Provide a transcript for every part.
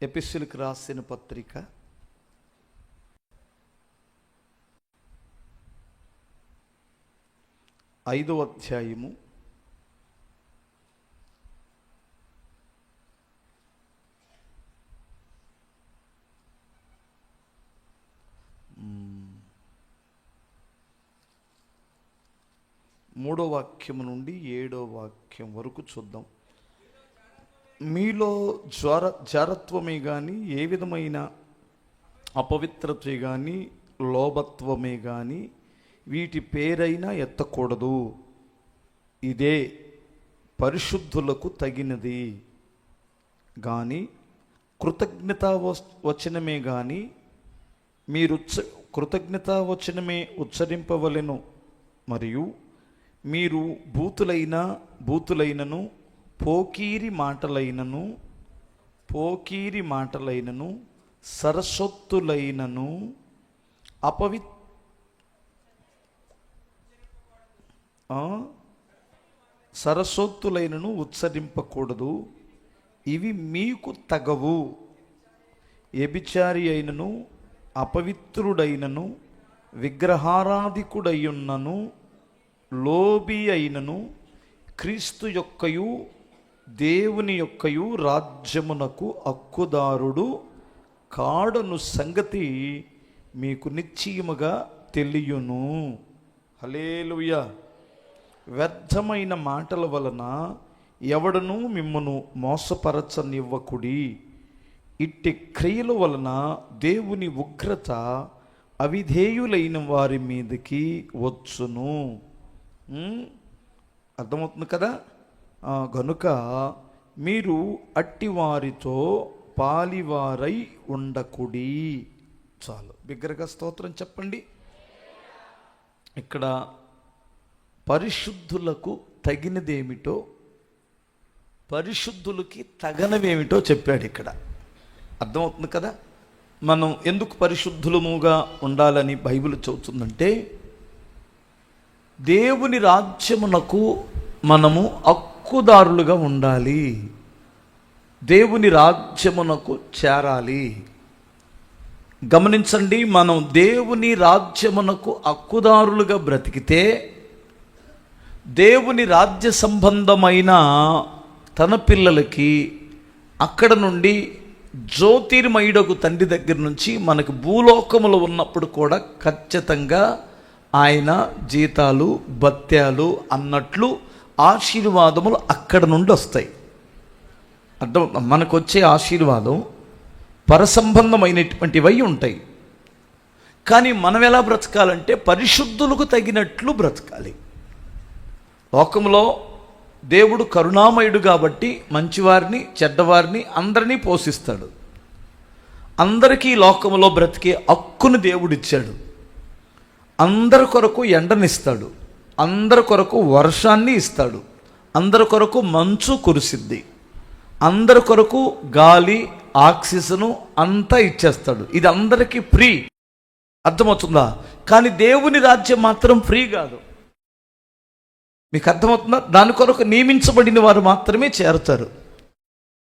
ఎపిస్సులకు రాసిన పత్రిక 5వ అధ్యాయము 3వ వాక్యం నుండి 7వ వాక్యం వరకు చూద్దాం. మీలో జారత్వమే కానీ, ఏ విధమైన అపవిత్రతే కానీ, లోభత్వమే కానీ వీటి పేరైనా ఎత్తకూడదు. ఇదే పరిశుద్ధులకు తగినది. కానీ కృతజ్ఞతా వచనమే కానీ మీరు కృతజ్ఞతా వచనమే ఉచ్చరింపవలెను. మరియు మీరు బూతులైనను పోకీరి మాటలైనను సరసొత్తులైనను సరసొత్తులైనను ఉచ్చరింపకూడదు. ఇవి మీకు తగవు. వ్యభిచారి అయినను అపవిత్రుడైనను విగ్రహారాధికుడయ్యున్నను లోబి అయినను క్రీస్తు యొక్కయు దేవుని యొక్కయు రాజ్యమునకు హక్కుదారుడు కాడను సంగతి మీకు నిశ్చయముగా తెలియను. హల్లెలూయా. వ్యర్థమైన మాటల వలన ఎవడను మిమ్మును మోసపరచనివ్వకుడి. ఇట్టి క్రియల వలన దేవుని ఉగ్రత అవిధేయులైన వారి మీదకి వచ్చును. అర్థమవుతుంది కదా. గనుక మీరు అట్టివారితో పాలివారై ఉండకుడి. చాలు, బిగ్గరగా స్తోత్రం చెప్పండి. ఇక్కడ పరిశుద్ధులకు తగినదేమిటో, పరిశుద్ధులకి తగనవేమిటో చెప్పాడు ఇక్కడ. అర్థమవుతుంది కదా. మనం ఎందుకు పరిశుద్ధులముగా ఉండాలని బైబిల్ చెబుతుందంటే, దేవుని రాజ్యమునకు మనము హక్కుదారులుగా ఉండాలి. దేవుని రాజ్యమునకు చేరాలి. గమనించండి, మనం దేవుని రాజ్యమునకు హక్కుదారులుగా బ్రతికితే దేవుని రాజ్య సంబంధమైన తన పిల్లలకి అక్కడ నుండి జ్యోతిర్మయుడకు తండ్రి దగ్గర నుంచి మనకు భూలోకములో ఉన్నప్పుడు కూడా ఖచ్చితంగా ఆయన జీతాలు భత్యాలు అన్నట్లు ఆశీర్వాదములు అక్కడ నుండి వస్తాయి. అర్థం, మనకు వచ్చే ఆశీర్వాదం పరసంబంధమైనటువంటివై ఉంటాయి. కానీ మనం ఎలా బ్రతకాలంటే పరిశుద్ధులకు తగినట్లు బ్రతకాలి. లోకంలో దేవుడు కరుణామయుడు కాబట్టి మంచివారిని చెడ్డవారిని అందరినీ పోషిస్తాడు. అందరికీ లోకంలో బ్రతికే హక్కును దేవుడిచ్చాడు. అందరి కొరకు ఎండనిస్తాడు, అందరి కొరకు వర్షాన్ని ఇస్తాడు, అందరి కొరకు మంచు కురిసిద్ది, అందరి కొరకు గాలి ఆక్సిజను అంతా ఇచ్చేస్తాడు. ఇది అందరికీ ఫ్రీ. అర్థమవుతుందా? కానీ దేవుని రాజ్యం మాత్రం ఫ్రీ కాదు. మీకు అర్థమవుతుందా? దాని కొరకు నియమించబడిన వారు మాత్రమే చేరుతారు.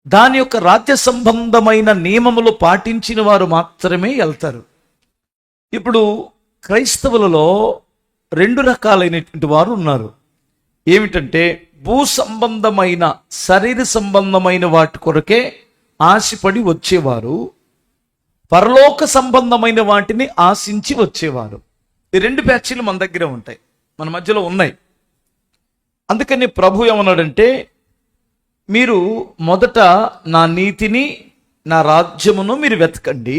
దాని యొక్క రాజ్య సంబంధమైన నియమములు పాటించిన వారు మాత్రమే వెళ్తారు. ఇప్పుడు క్రైస్తవులలో 2 రకాలైనటువంటి వారు ఉన్నారు. ఏమిటంటే, భూ సంబంధమైన శరీర సంబంధమైన వాటి కొరకే ఆశపడి వచ్చేవారు, పరలోక సంబంధమైన వాటిని ఆశించి వచ్చేవారు. ఈ 2 బ్యాచ్లు మన దగ్గర ఉంటాయి, మన మధ్యలో ఉన్నాయి. అందుకని ప్రభు ఏమన్నాడంటే, మీరు మొదట నా నీతిని నా రాజ్యమును మీరు వెతకండి,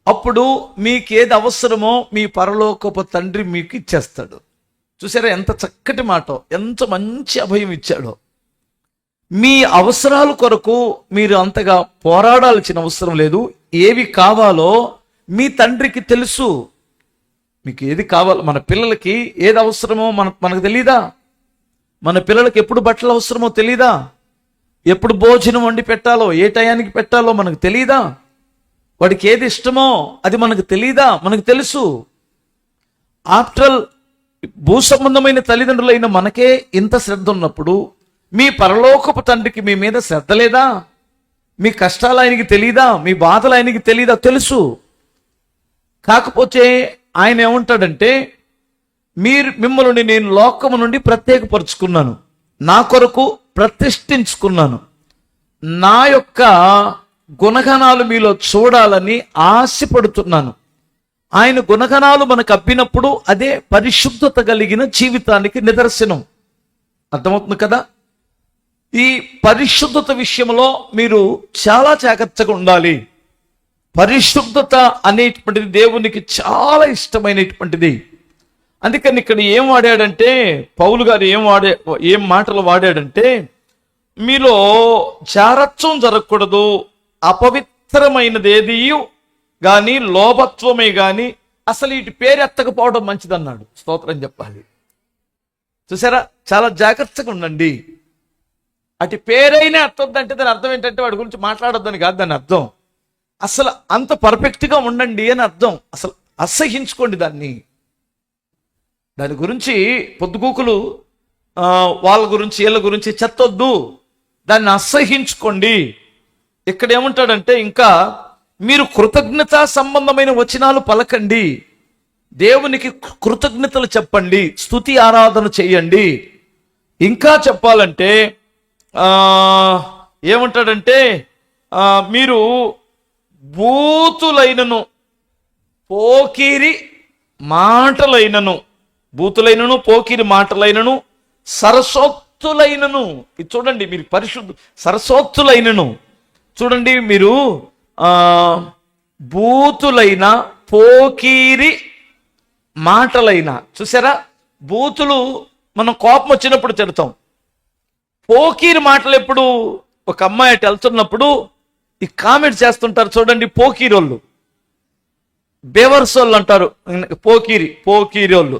అప్పుడు మీకేది అవసరమో మీ పరలోకపు తండ్రి మీకు ఇచ్చేస్తాడు. చూసారా ఎంత చక్కటి మాట, ఎంత మంచి అభయం ఇచ్చాడో. మీ అవసరాల కొరకు మీరు అంతగా పోరాడాల్సిన అవసరం లేదు. ఏవి కావాలో మీ తండ్రికి తెలుసు. మీకు ఏది కావాలో, మన పిల్లలకి ఏది అవసరమో మనకు తెలీదా? మన పిల్లలకి ఎప్పుడు బట్టలు అవసరమో తెలీదా? ఎప్పుడు భోజనం వండి పెట్టాలో, ఏ టయానికి పెట్టాలో మనకు తెలీదా? వాడికి ఏది ఇష్టమో అది మనకు తెలీదా? మనకు తెలుసు. ఆఫ్టర్ ఆల్, భూ సంబంధమైన తల్లిదండ్రులైన మనకే ఇంత శ్రద్ధ ఉన్నప్పుడు మీ పరలోకపు తండ్రికి మీ మీద శ్రద్ధ లేదా? మీ కష్టాలు ఆయనకి తెలీదా? మీ బాధలు ఆయనకి తెలీదా? తెలుసు. కాకపోతే ఆయన ఏమంటాడంటే, మిమ్మల్ని నేను లోకము నుండి ప్రత్యేకపరుచుకున్నాను, నా కొరకు ప్రతిష్ఠించుకున్నాను, నా యొక్క గుణగణాలు మీలో చూడాలని ఆశపడుతున్నాను. ఆయన గుణగణాలు మనకు అబ్బినప్పుడు అదే పరిశుద్ధత కలిగిన జీవితానికి నిదర్శనం. అర్థమవుతుంది కదా? ఈ పరిశుద్ధత విషయంలో మీరు చాలా జాగ్రత్తగా ఉండాలి. పరిశుద్ధత అనేటువంటిది దేవునికి చాలా ఇష్టమైనటువంటిది. అందుకని ఇక్కడ ఏం వాడాడంటే, పౌలు గారు ఏం మాటలు వాడాడంటే, మీలో జారత్వం జరగకూడదు, అపవిత్రమైనది ఏది కానీ లోభత్వమే కానీ అసలు వీటి పేరు ఎత్తకపోవడం మంచిదన్నాడు. స్తోత్రం చెప్పాలి. చూసారా, చాలా జాగ్రత్తగా ఉండండి. అటు పేరైనా ఎత్తొద్దంటే దాని అర్థం ఏంటంటే వాడి గురించి మాట్లాడొద్దని కాదు దాని అర్థం. అసలు అంత పర్ఫెక్ట్గా ఉండండి అని అర్థం. అసలు అసహించుకోండి దాన్ని. దాని గురించి పొద్దుగూకులు వాళ్ళ గురించి వీళ్ళ గురించి చెత్తొద్దు, దాన్ని అసహించుకోండి. ఇక్కడ ఏమంటాడంటే, ఇంకా మీరు కృతజ్ఞతా సంబంధమైన వచనాలు పలకండి, దేవునికి కృతజ్ఞతలు చెప్పండి, స్తుతి ఆరాధన చేయండి. ఇంకా చెప్పాలంటే ఏమంటాడంటే, మీరు బూతులైనను పోకిరి మాటలైనను, బూతులైనను పోకిరి మాటలైనను సరసోక్తులైనను, ఇది చూడండి, మీరు పరిశుద్ధ సరసోక్తులైనను చూడండి, మీరు బూతులైన పోకిరి మాటలైన, చూసారా, బూతులు మనం కోపం వచ్చినప్పుడు తిడతాం. పోకిరి మాటలు ఎప్పుడు? ఒక అమ్మాయి అటు వెళ్తున్నప్పుడు ఈ కామెంట్ చేస్తుంటారు చూడండి, పోకిరోళ్ళు, బేవర్సోళ్ళు అంటారు, పోకిరోళ్ళు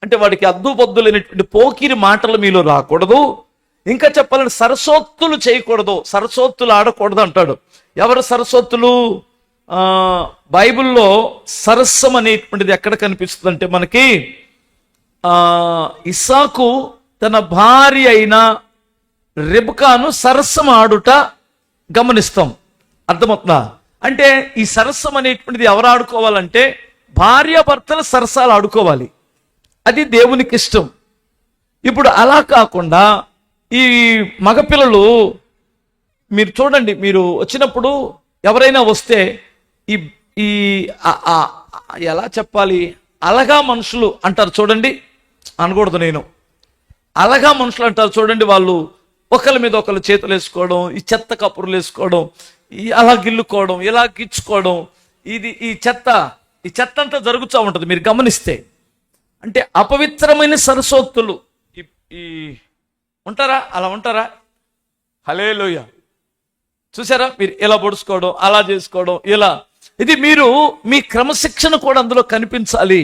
అంటే వాడికి అద్దు పొద్దు లేనటువంటి పోకిరి మాటలు మీలో రాకూడదు. ఇంకా చెప్పాలంటే సరసోక్తులు చేయకూడదు, సరసోక్తులు ఆడకూడదు అంటాడు. ఎవరు సరసోక్తులు? బైబిల్లో సరస్సం అనేటువంటిది ఎక్కడ కనిపిస్తుంది అంటే మనకి ఇస్సాకు తన భార్య అయిన రెబెకాను సరస్సం ఆడుట గమనిస్తాం. అర్థమవుతుందా? అంటే ఈ సరస్సం అనేటువంటిది ఎవరు ఆడుకోవాలంటే భార్యాభర్తలు సరసాలు ఆడుకోవాలి. అది దేవునికి ఇష్టం. ఇప్పుడు అలా కాకుండా ఈ మగపిల్లలు, మీరు చూడండి, మీరు వచ్చినప్పుడు ఎవరైనా వస్తే ఈ ఈ ఎలా చెప్పాలి, అలగా మనుషులు అంటారు చూడండి, అనకూడదు నేను, అలగా మనుషులు అంటారు చూడండి, వాళ్ళు ఒకరి మీద ఒకరు చేతులు వేసుకోవడం, ఈ చెత్త కప్పులు వేసుకోవడం, అలా గిల్లుకోవడం, ఇలా గిచ్చుకోవడం, ఈ చెత్త అంతా జరుగుతూ ఉంటుంది మీరు గమనిస్తే. అంటే అపవిత్రమైన సరసోక్తులు ఈ ఉంటారా? అలా ఉంటారా? హల్లెలూయా. చూసారా, మీరు ఇలా పొడుచుకోవడం, అలా చేసుకోవడం, ఇలా, ఇది మీరు మీ క్రమశిక్షణ కూడా అందులో కనిపించాలి.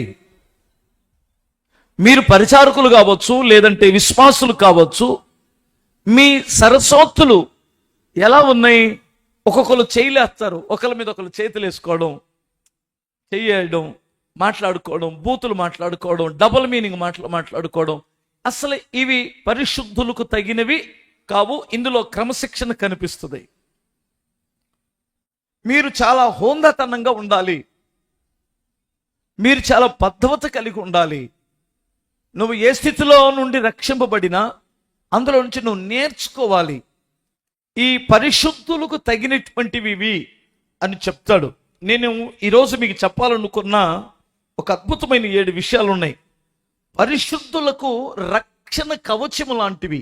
మీరు పరిచారకులు కావచ్చు, లేదంటే విశ్వాసులు కావచ్చు, మీ సరసోక్తులు ఎలా ఉన్నాయి? ఒక్కొక్కరు చేయలేస్తారు, ఒకరి మీద ఒకరు చేతులు వేసుకోవడం, చెయ్యడం, మాట్లాడుకోవడం, బూతులు మాట్లాడుకోవడం, డబుల్ మీనింగ్ మాట్లాడుకోవడం, అసలు ఇవి పరిశుద్ధులకు తగినవి కావు. ఇందులో క్రమశిక్షణ కనిపిస్తుంది. మీరు చాలా హోందాతనంగా ఉండాలి, మీరు చాలా పద్ధత కలిగి ఉండాలి. నువ్వు ఏ స్థితిలో నుండి రక్షింపబడినా అందులో నుంచి నువ్వు నేర్చుకోవాలి. ఈ పరిశుద్ధులకు తగినటువంటివి అని చెప్తాడు. నేను ఈరోజు మీకు చెప్పాలనుకున్న ఒక అద్భుతమైన 7 విషయాలు ఉన్నాయి. పరిశుద్ధులకు రక్షణ కవచము లాంటివి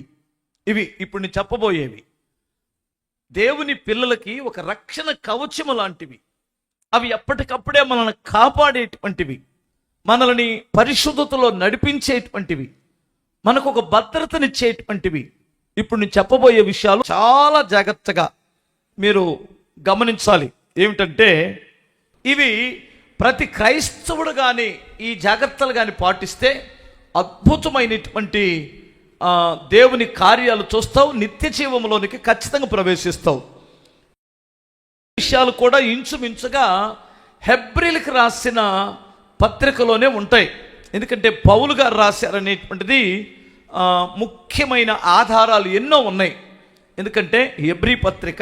ఇవి. ఇప్పుడు నేను చెప్పబోయేవి దేవుని పిల్లలకి ఒక రక్షణ కవచము లాంటివి. అవి ఎప్పటికప్పుడే మనల్ని కాపాడేటువంటివి, మనల్ని పరిశుద్ధతలో నడిపించేటువంటివి, మనకు ఒక భద్రతనిచ్చేటువంటివి. ఇప్పుడు నేను చెప్పబోయే విషయాలు చాలా జాగ్రత్తగా మీరు గమనించాలి. ఏమిటంటే, ఇవి ప్రతి క్రైస్తవుడు కానీ ఈ జాగ్రత్తలు కానీ పాటిస్తే అద్భుతమైనటువంటి దేవుని కార్యాలు చూస్తావు, నిత్య జీవంలోనికి ఖచ్చితంగా ప్రవేశిస్తావు. విషయాలు కూడా ఇంచుమించుగా హెబ్రీలకు రాసిన పత్రికలోనే ఉంటాయి. ఎందుకంటే పౌలు గారు రాశారనేటువంటిది ముఖ్యమైన ఆధారాలు ఎన్నో ఉన్నాయి. ఎందుకంటే హెబ్రీ పత్రిక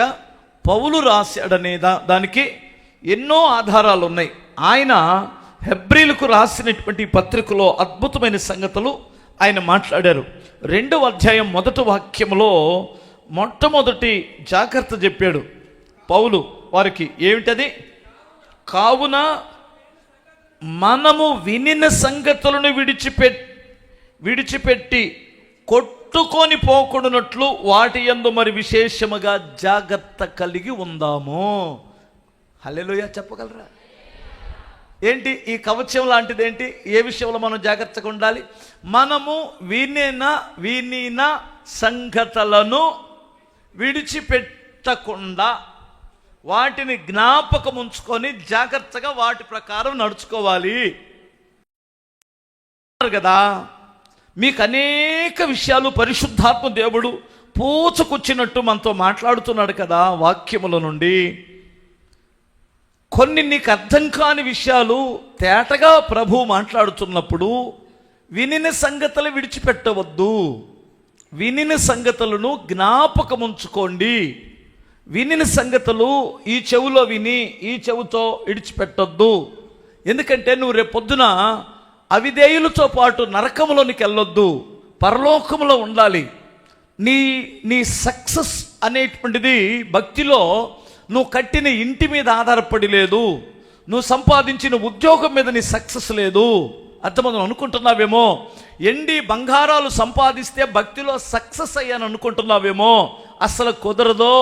పౌలు రాశాడనే దానికి ఎన్నో ఆధారాలు ఉన్నాయి. ఆయన హెబ్రీలకు రాసినటువంటి పత్రికలో అద్భుతమైన సంగతులు ఆయన మాట్లాడారు. 2వ అధ్యాయం 1వ వాక్యంలో మొట్టమొదటి జాగ్రత్త చెప్పాడు పౌలు వారికి. ఏమిటది? కావున మనము వినిన సంగతులను విడిచిపెట్టి కొట్టుకొని పోకుండానట్లు వాటి యందు మరి విశేషముగా జాగ్రత్త కలిగి ఉందాము. హల్లెలూయా చెప్పగలరా? ఏంటి ఈ కవచం లాంటిది? ఏంటి? ఏ విషయంలో మనం జాగ్రత్తగా ఉండాలి? మనము వినిన సంగతులను విడిచిపెట్టకుండా వాటిని జ్ఞాపకం ఉంచుకొని జాగ్రత్తగా వాటి ప్రకారం నడుచుకోవాలి కదా. మీకు అనేక విషయాలు పరిశుద్ధాత్మ దేవుడు పూచుకొచ్చినట్టు మనతో మాట్లాడుతున్నాడు కదా వాక్యముల నుండి. కొన్ని నీకు అర్థం కాని విషయాలు తేటగా ప్రభు మాట్లాడుతున్నప్పుడు వినిన సంగతులు విడిచిపెట్టవద్దు. వినిన సంగతులను జ్ఞాపకం ఉంచుకోండి. వినిన సంగతులు ఈ చెవులో విని ఈ చెవుతో విడిచిపెట్టొద్దు. ఎందుకంటే నువ్వు రేపొద్దున అవిధేయులతో పాటు నరకములోనికి వెళ్ళొద్దు, పరలోకములో ఉండాలి. నీ సక్సెస్ అనేటువంటిది భక్తిలో నువ్వు కట్టిన ఇంటి మీద ఆధారపడి లేదు, నువ్వు సంపాదించిన ఉద్యోగం మీద నీ సక్సెస్ లేదు. అర్థమని అనుకుంటున్నావేమో. ఎండి బంగారాలు సంపాదిస్తే భక్తిలో సక్సెస్ అయ్యాను అనుకుంటున్నావేమో. అసలు కుదరదో.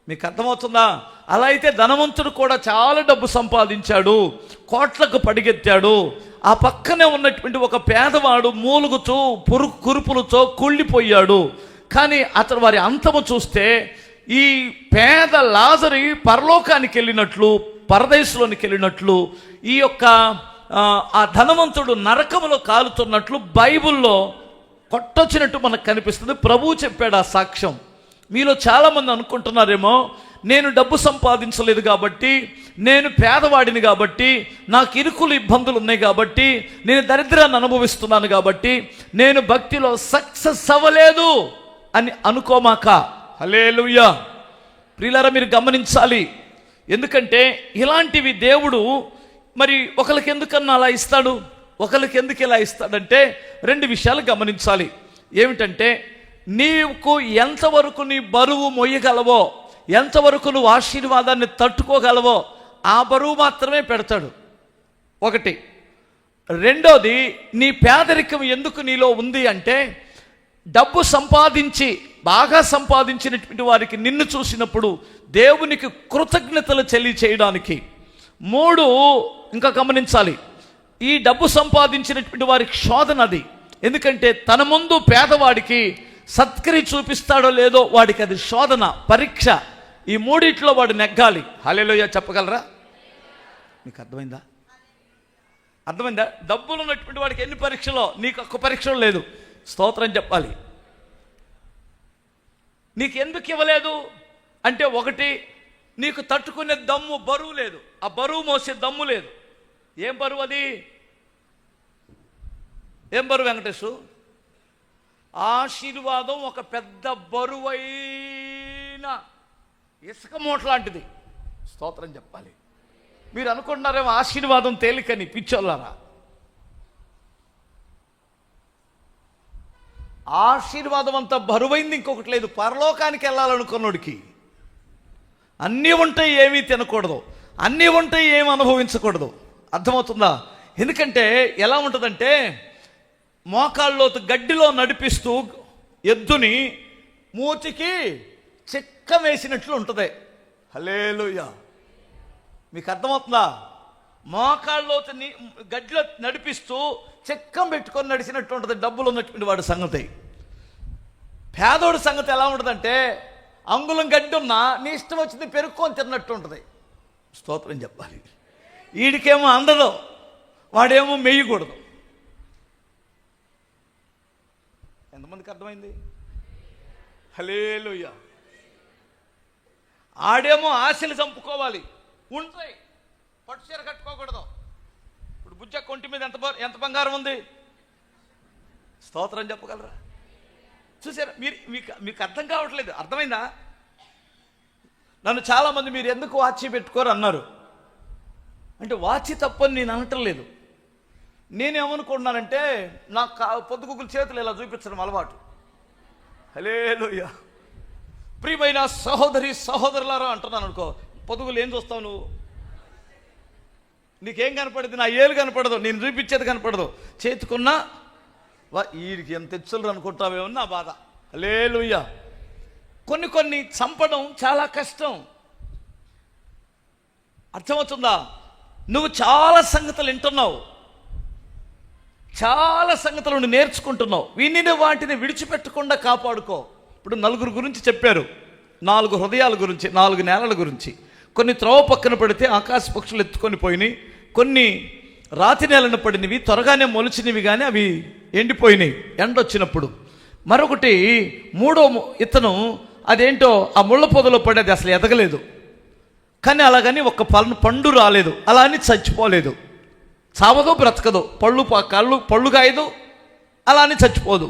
మీకు అర్థమవుతుందా? అలా అయితే ధనవంతుడు కూడా చాలా డబ్బు సంపాదించాడు, కోట్లకు పడిగెత్తాడు. ఆ పక్కనే ఉన్నటువంటి ఒక పేదవాడు మూలుగుతూ కురుపులతో కుళ్ళిపోయాడు. కానీ అతను వారి అంతము చూస్తే ఈ పేద లాజరు పరలోకానికి వెళ్ళినట్లు, పరదేశంలోనికి వెళ్ళినట్లు, ఈ యొక్క ఆ ధనవంతుడు నరకములో కాలుతున్నట్లు బైబిల్లో కొట్టొచ్చినట్టు మనకు కనిపిస్తుంది. ప్రభువు చెప్పాడు ఆ సాక్ష్యం. మీలో చాలామంది అనుకుంటున్నారేమో, నేను డబ్బు సంపాదించలేదు కాబట్టి, నేను పేదవాడిని కాబట్టి, నాకు ఇరుకులు ఇబ్బందులు ఉన్నాయి కాబట్టి, నేను దరిద్రాన్ని అనుభవిస్తున్నాను కాబట్టి నేను భక్తిలో సక్సెస్ అవ్వలేదు అని అనుకోమాక. హల్లెలూయా. ప్రియులారా, మీరు గమనించాలి. ఎందుకంటే ఇలాంటివి దేవుడు మరి ఒకరికి ఎందుకన్నా అలా ఇస్తాడు, ఒకరికి ఎందుకు ఇలా ఇస్తాడంటే 2 విషయాలు గమనించాలి. ఏమిటంటే నీకు ఎంతవరకు నీ బరువు మొయ్యగలవో, ఎంతవరకు నువ్వు ఆశీర్వాదాన్ని తట్టుకోగలవో ఆ బరువు మాత్రమే పెడతాడు. 1. 2వది, నీ పేదరికం ఎందుకు నీలో ఉంది అంటే డబ్బు సంపాదించి బాగా సంపాదించినటువంటి వారికి నిన్ను చూసినప్పుడు దేవునికి కృతజ్ఞతలు తెలియచేయడానికి. 3, ఇంకా గమనించాలి, ఈ డబ్బు సంపాదించినటువంటి వారికి శోధన అది. ఎందుకంటే తన ముందు పేదవాడికి సత్క్రియ చూపిస్తాడో లేదో వాడికి అది శోధన, పరీక్ష. ఈ 3 వాడు నెగ్గాలి. హల్లెలూయా చెప్పగలరా? మీకు అర్థమైందా? డబ్బులు ఉన్నటువంటి వాడికి ఎన్ని పరీక్షలో, నీకు ఒక్క పరీక్షలో లేదు. స్తోత్రం చెప్పాలి. నీకు ఎందుకు ఇవ్వలేదు అంటే 1, నీకు తట్టుకునే దమ్ము, బరువు లేదు. ఆ బరువు మోసే దమ్ము లేదు. ఏం బరువు అది? ఏం బరువు వెంకటేశు? ఆశీర్వాదం ఒక పెద్ద బరువైన ఇసుక మూట లాంటిది. స్తోత్రం చెప్పాలి. మీరు అనుకుంటున్నారేమో ఆశీర్వాదం తేలికని, పిచ్చోళ్ళారా. ఆశీర్వాదం అంతా బరువైంది ఇంకొకటి లేదు. పరలోకానికి వెళ్ళాలనుకున్నోడికి అన్నీ ఉంటాయి, ఏమీ తినకూడదు, అన్నీ ఉంటాయి, ఏమి అనుభవించకూడదు. అర్థమవుతుందా? ఎందుకంటే ఎలా ఉంటుందంటే మోకాళ్ళలోతు గడ్డిలో నడిపిస్తూ ఎద్దుని మూతికి చెక్క వేసినట్లు ఉంటుంది. హల్లెలూయా. మీకు అర్థమవుతుందా? మోకాళ్ళలోతు గడ్డిలో నడిపిస్తూ చెక్కం పెట్టుకొని నడిచినట్టు ఉంటుంది డబ్బులు ఉన్నటువంటి వాడి సంగతి. పేదోడి సంగతి ఎలా ఉంటుందంటే అంగుళం గడ్డి ఉన్నా నీ ఇష్టం వచ్చింది పెరుక్కొని తిన్నట్టు ఉంటుంది. స్తోత్రం చెప్పాలి. వీడికేమో అందదు, వాడేమో మెయ్యకూడదు. ఎంతమందికి అర్థమైంది? హల్లెలూయా. ఆడేమో ఆశలు చంపుకోవాలి, ఉంటాయి, పట్టు చీర కట్టుకోకూడదు. ఇప్పుడు బుజ్జ కొంటి మీద ఎంత బంగారం ఉంది? స్తోత్రం చెప్పగలరా? చూసారా? మీకు అర్థం కావట్లేదు. అర్థమైందా? నన్ను చాలామంది మీరు ఎందుకు వాచి పెట్టుకోరు అన్నారు. అంటే వాచి తప్పని నేను అనటం లేదు. నేనేమనుకుంటున్నానంటే నాకు పొద్దుగుకుల చేతులు ఇలా చూపించడం అలవాటు. హల్లెలూయా. ప్రియమైన సహోదరి సహోదరులారా అంటున్నాను అనుకో, పొద్దుగులు ఏం చూస్తావు నువ్వు? నీకేం కనపడదు? నా ఏలు కనపడదు, నేను చూపించేది కనపడదు. చేతుకున్నా వీడికి ఎంత తెచ్చులు అనుకుంటావేమో నా బాధ. హల్లెలూయా. కొన్ని చంపడం చాలా కష్టం. అర్థమవుతుందా? నువ్వు చాలా సంగతులు వింటున్నావు, చాలా సంగతులను నేర్చుకుంటున్నావు. వినిన వాటిని విడిచిపెట్టకుండా కాపాడుకో. ఇప్పుడు నలుగురు గురించి చెప్పారు, 4 హృదయాల గురించి, 4 నేలల గురించి. కొన్ని త్రోవ పక్కన పడితే ఆకాశ పక్షులు ఎత్తుకొని పోయినాయి, కొన్ని రాతి నేలను పడినవి, త్వరగానే మొలిచినవి కానీ అవి ఎండిపోయినాయి ఎండొచ్చినప్పుడు. మరొకటి 3వ ఇత్తనం, అదేంటో ఆ ముళ్ళ పొదలో పడేది, అసలు ఎదగలేదు. కానీ అలాగని ఒక పండు రాలేదు, అలా అని చచ్చిపోలేదు. చావదో బ్రతకదు, పళ్ళు కాయదు, అలా అని చచ్చిపోదు.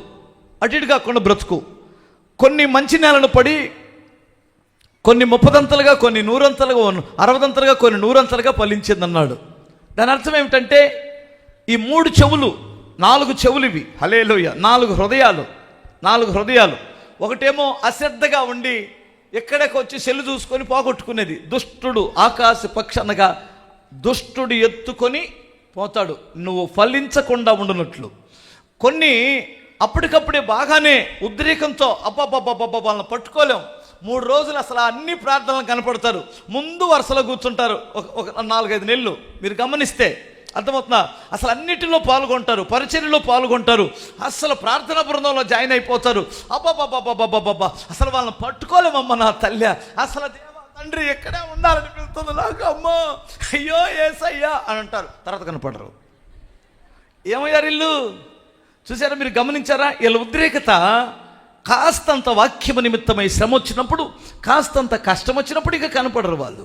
అటు ఇటు కాకుండా బ్రతుకు. కొన్ని మంచి నేలను పడి కొన్ని 30దంతలుగా, కొన్ని 100అంతలుగా, 60దంతలుగా, కొన్ని 100అంతలుగా ఫలించిందన్నాడు. దాని అర్థం ఏమిటంటే ఈ 3 చెవులు, 4 చెవులు ఇవి. హల్లెలూయా. 4 హృదయాలు. ఒకటేమో అశ్రద్ధగా ఉండి ఎక్కడికి వచ్చి సెల్లు చూసుకొని పోగొట్టుకునేది. దుష్టుడు ఆకాశ పక్షి అనగా దుష్టుడు ఎత్తుకొని పోతాడు, నువ్వు ఫలించకుండా ఉండునట్లు. కొన్ని అప్పటికప్పుడే బాగానే ఉద్రేకంతో వాళ్ళని పట్టుకోలేం. 3 రోజులు అసలు అన్ని ప్రార్థనలు కనపడతారు, ముందు వరుసలో కూర్చుంటారు. ఒక 4-5 నెలలు మీరు గమనిస్తే అర్థమవుతుందా? అసలు అన్నిటిలో పాల్గొంటారు, పరిచర్యలో పాల్గొంటారు, అసలు ప్రార్థనా బృందంలో జాయిన్ అయిపోతారు. అబ్బాబ్బాబ్బాబ్బాబ్బా, అసలు వాళ్ళని పట్టుకోలేమమ్మ నా తల్లి, అసలు దేవా తండ్రి ఎక్కడే ఉండాలని పిలుస్తుంది నాకు, అమ్మో అయ్యో యేసయ్యా అని అంటారు. తర్వాత కనపడరు. ఏమయ్యారు ఇల్లు? చూసారా? మీరు గమనించారా? వీళ్ళ ఉద్రేకత కాస్తంత వాక్యము నిమిత్తమై శ్రమ వచ్చినప్పుడు, కాస్తంత కష్టం వచ్చినప్పుడు ఇక కనపడరు వాళ్ళు.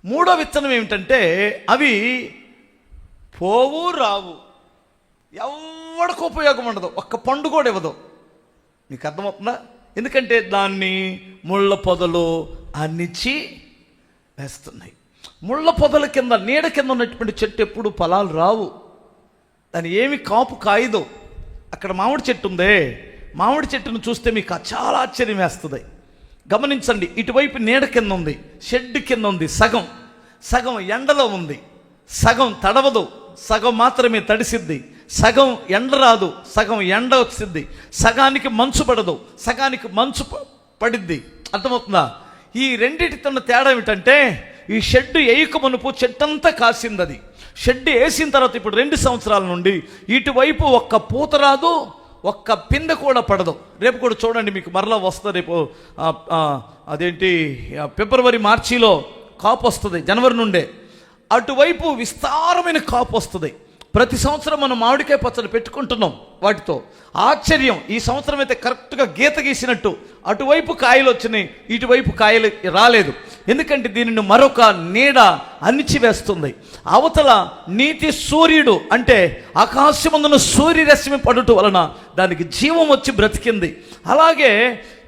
3వ విత్తనం ఏమిటంటే అవి పోవు రావు, ఎవరికి ఉపయోగం ఉండదు, ఒక్క పండు కూడా ఇవ్వదు. మీకు అర్థమవుతుందా? ఎందుకంటే దాన్ని ముళ్ళ పొదలు అన్నిచ్చి వేస్తున్నాయి. ముళ్ళ పొదల కింద, నీడ కింద ఉన్నటువంటి చెట్టు ఎప్పుడు ఫలాలు రావు, దాని ఏమి కాపు కాయదు. అక్కడ మామిడి చెట్టు ఉందే, మామిడి చెట్టును చూస్తే మీకు చాలా ఆశ్చర్యం వేస్తుంది. గమనించండి, ఇటువైపు నీడ కింద ఉంది, షెడ్ కింద ఉంది, సగం ఎండలో ఉంది, సగం తడవదు, సగం మాత్రమే తడిసిద్ది, సగం ఎండ రాదు, సగం ఎండ వచ్చింది, సగానికి మంచు పడదు, సగానికి మంచు పడిద్ది. అర్థమవుతుందా? ఈ రెండింటితో తేడా ఏమిటంటే ఈ షెడ్ వేయక మునుపు చెట్టంతా కాసింది. అది షెడ్ వేసిన తర్వాత ఇప్పుడు 2 సంవత్సరాల నుండి ఇటువైపు ఒక్క పూత రాదు, ఒక్క పిందె కూడా పడదు. రేపు కూడా చూడండి, మీకు మరలా వస్తుంది. రేపు అదేంటి ఫిబ్రవరి మార్చిలో కాపు వస్తుంది, జనవరి నుండే. అటువైపు విస్తారమైన కాపు వస్తుంది. ప్రతి సంవత్సరం మనం మామిడికాయ పచ్చడి పెట్టుకుంటున్నాం వాటితో. ఆశ్చర్యం, ఈ సంవత్సరం అయితే కరెక్ట్గా గీత గీసినట్టు అటువైపు కాయలు వచ్చినాయి, ఇటువైపు కాయలు రాలేదు. ఎందుకంటే దీనిని మరొక నీడ అణిచివేస్తుంది. అవతల నీతి సూర్యుడు అంటే ఆకాశమందున సూర్యరశ్మి పడుట వలన దానికి జీవం వచ్చి బ్రతికింది. అలాగే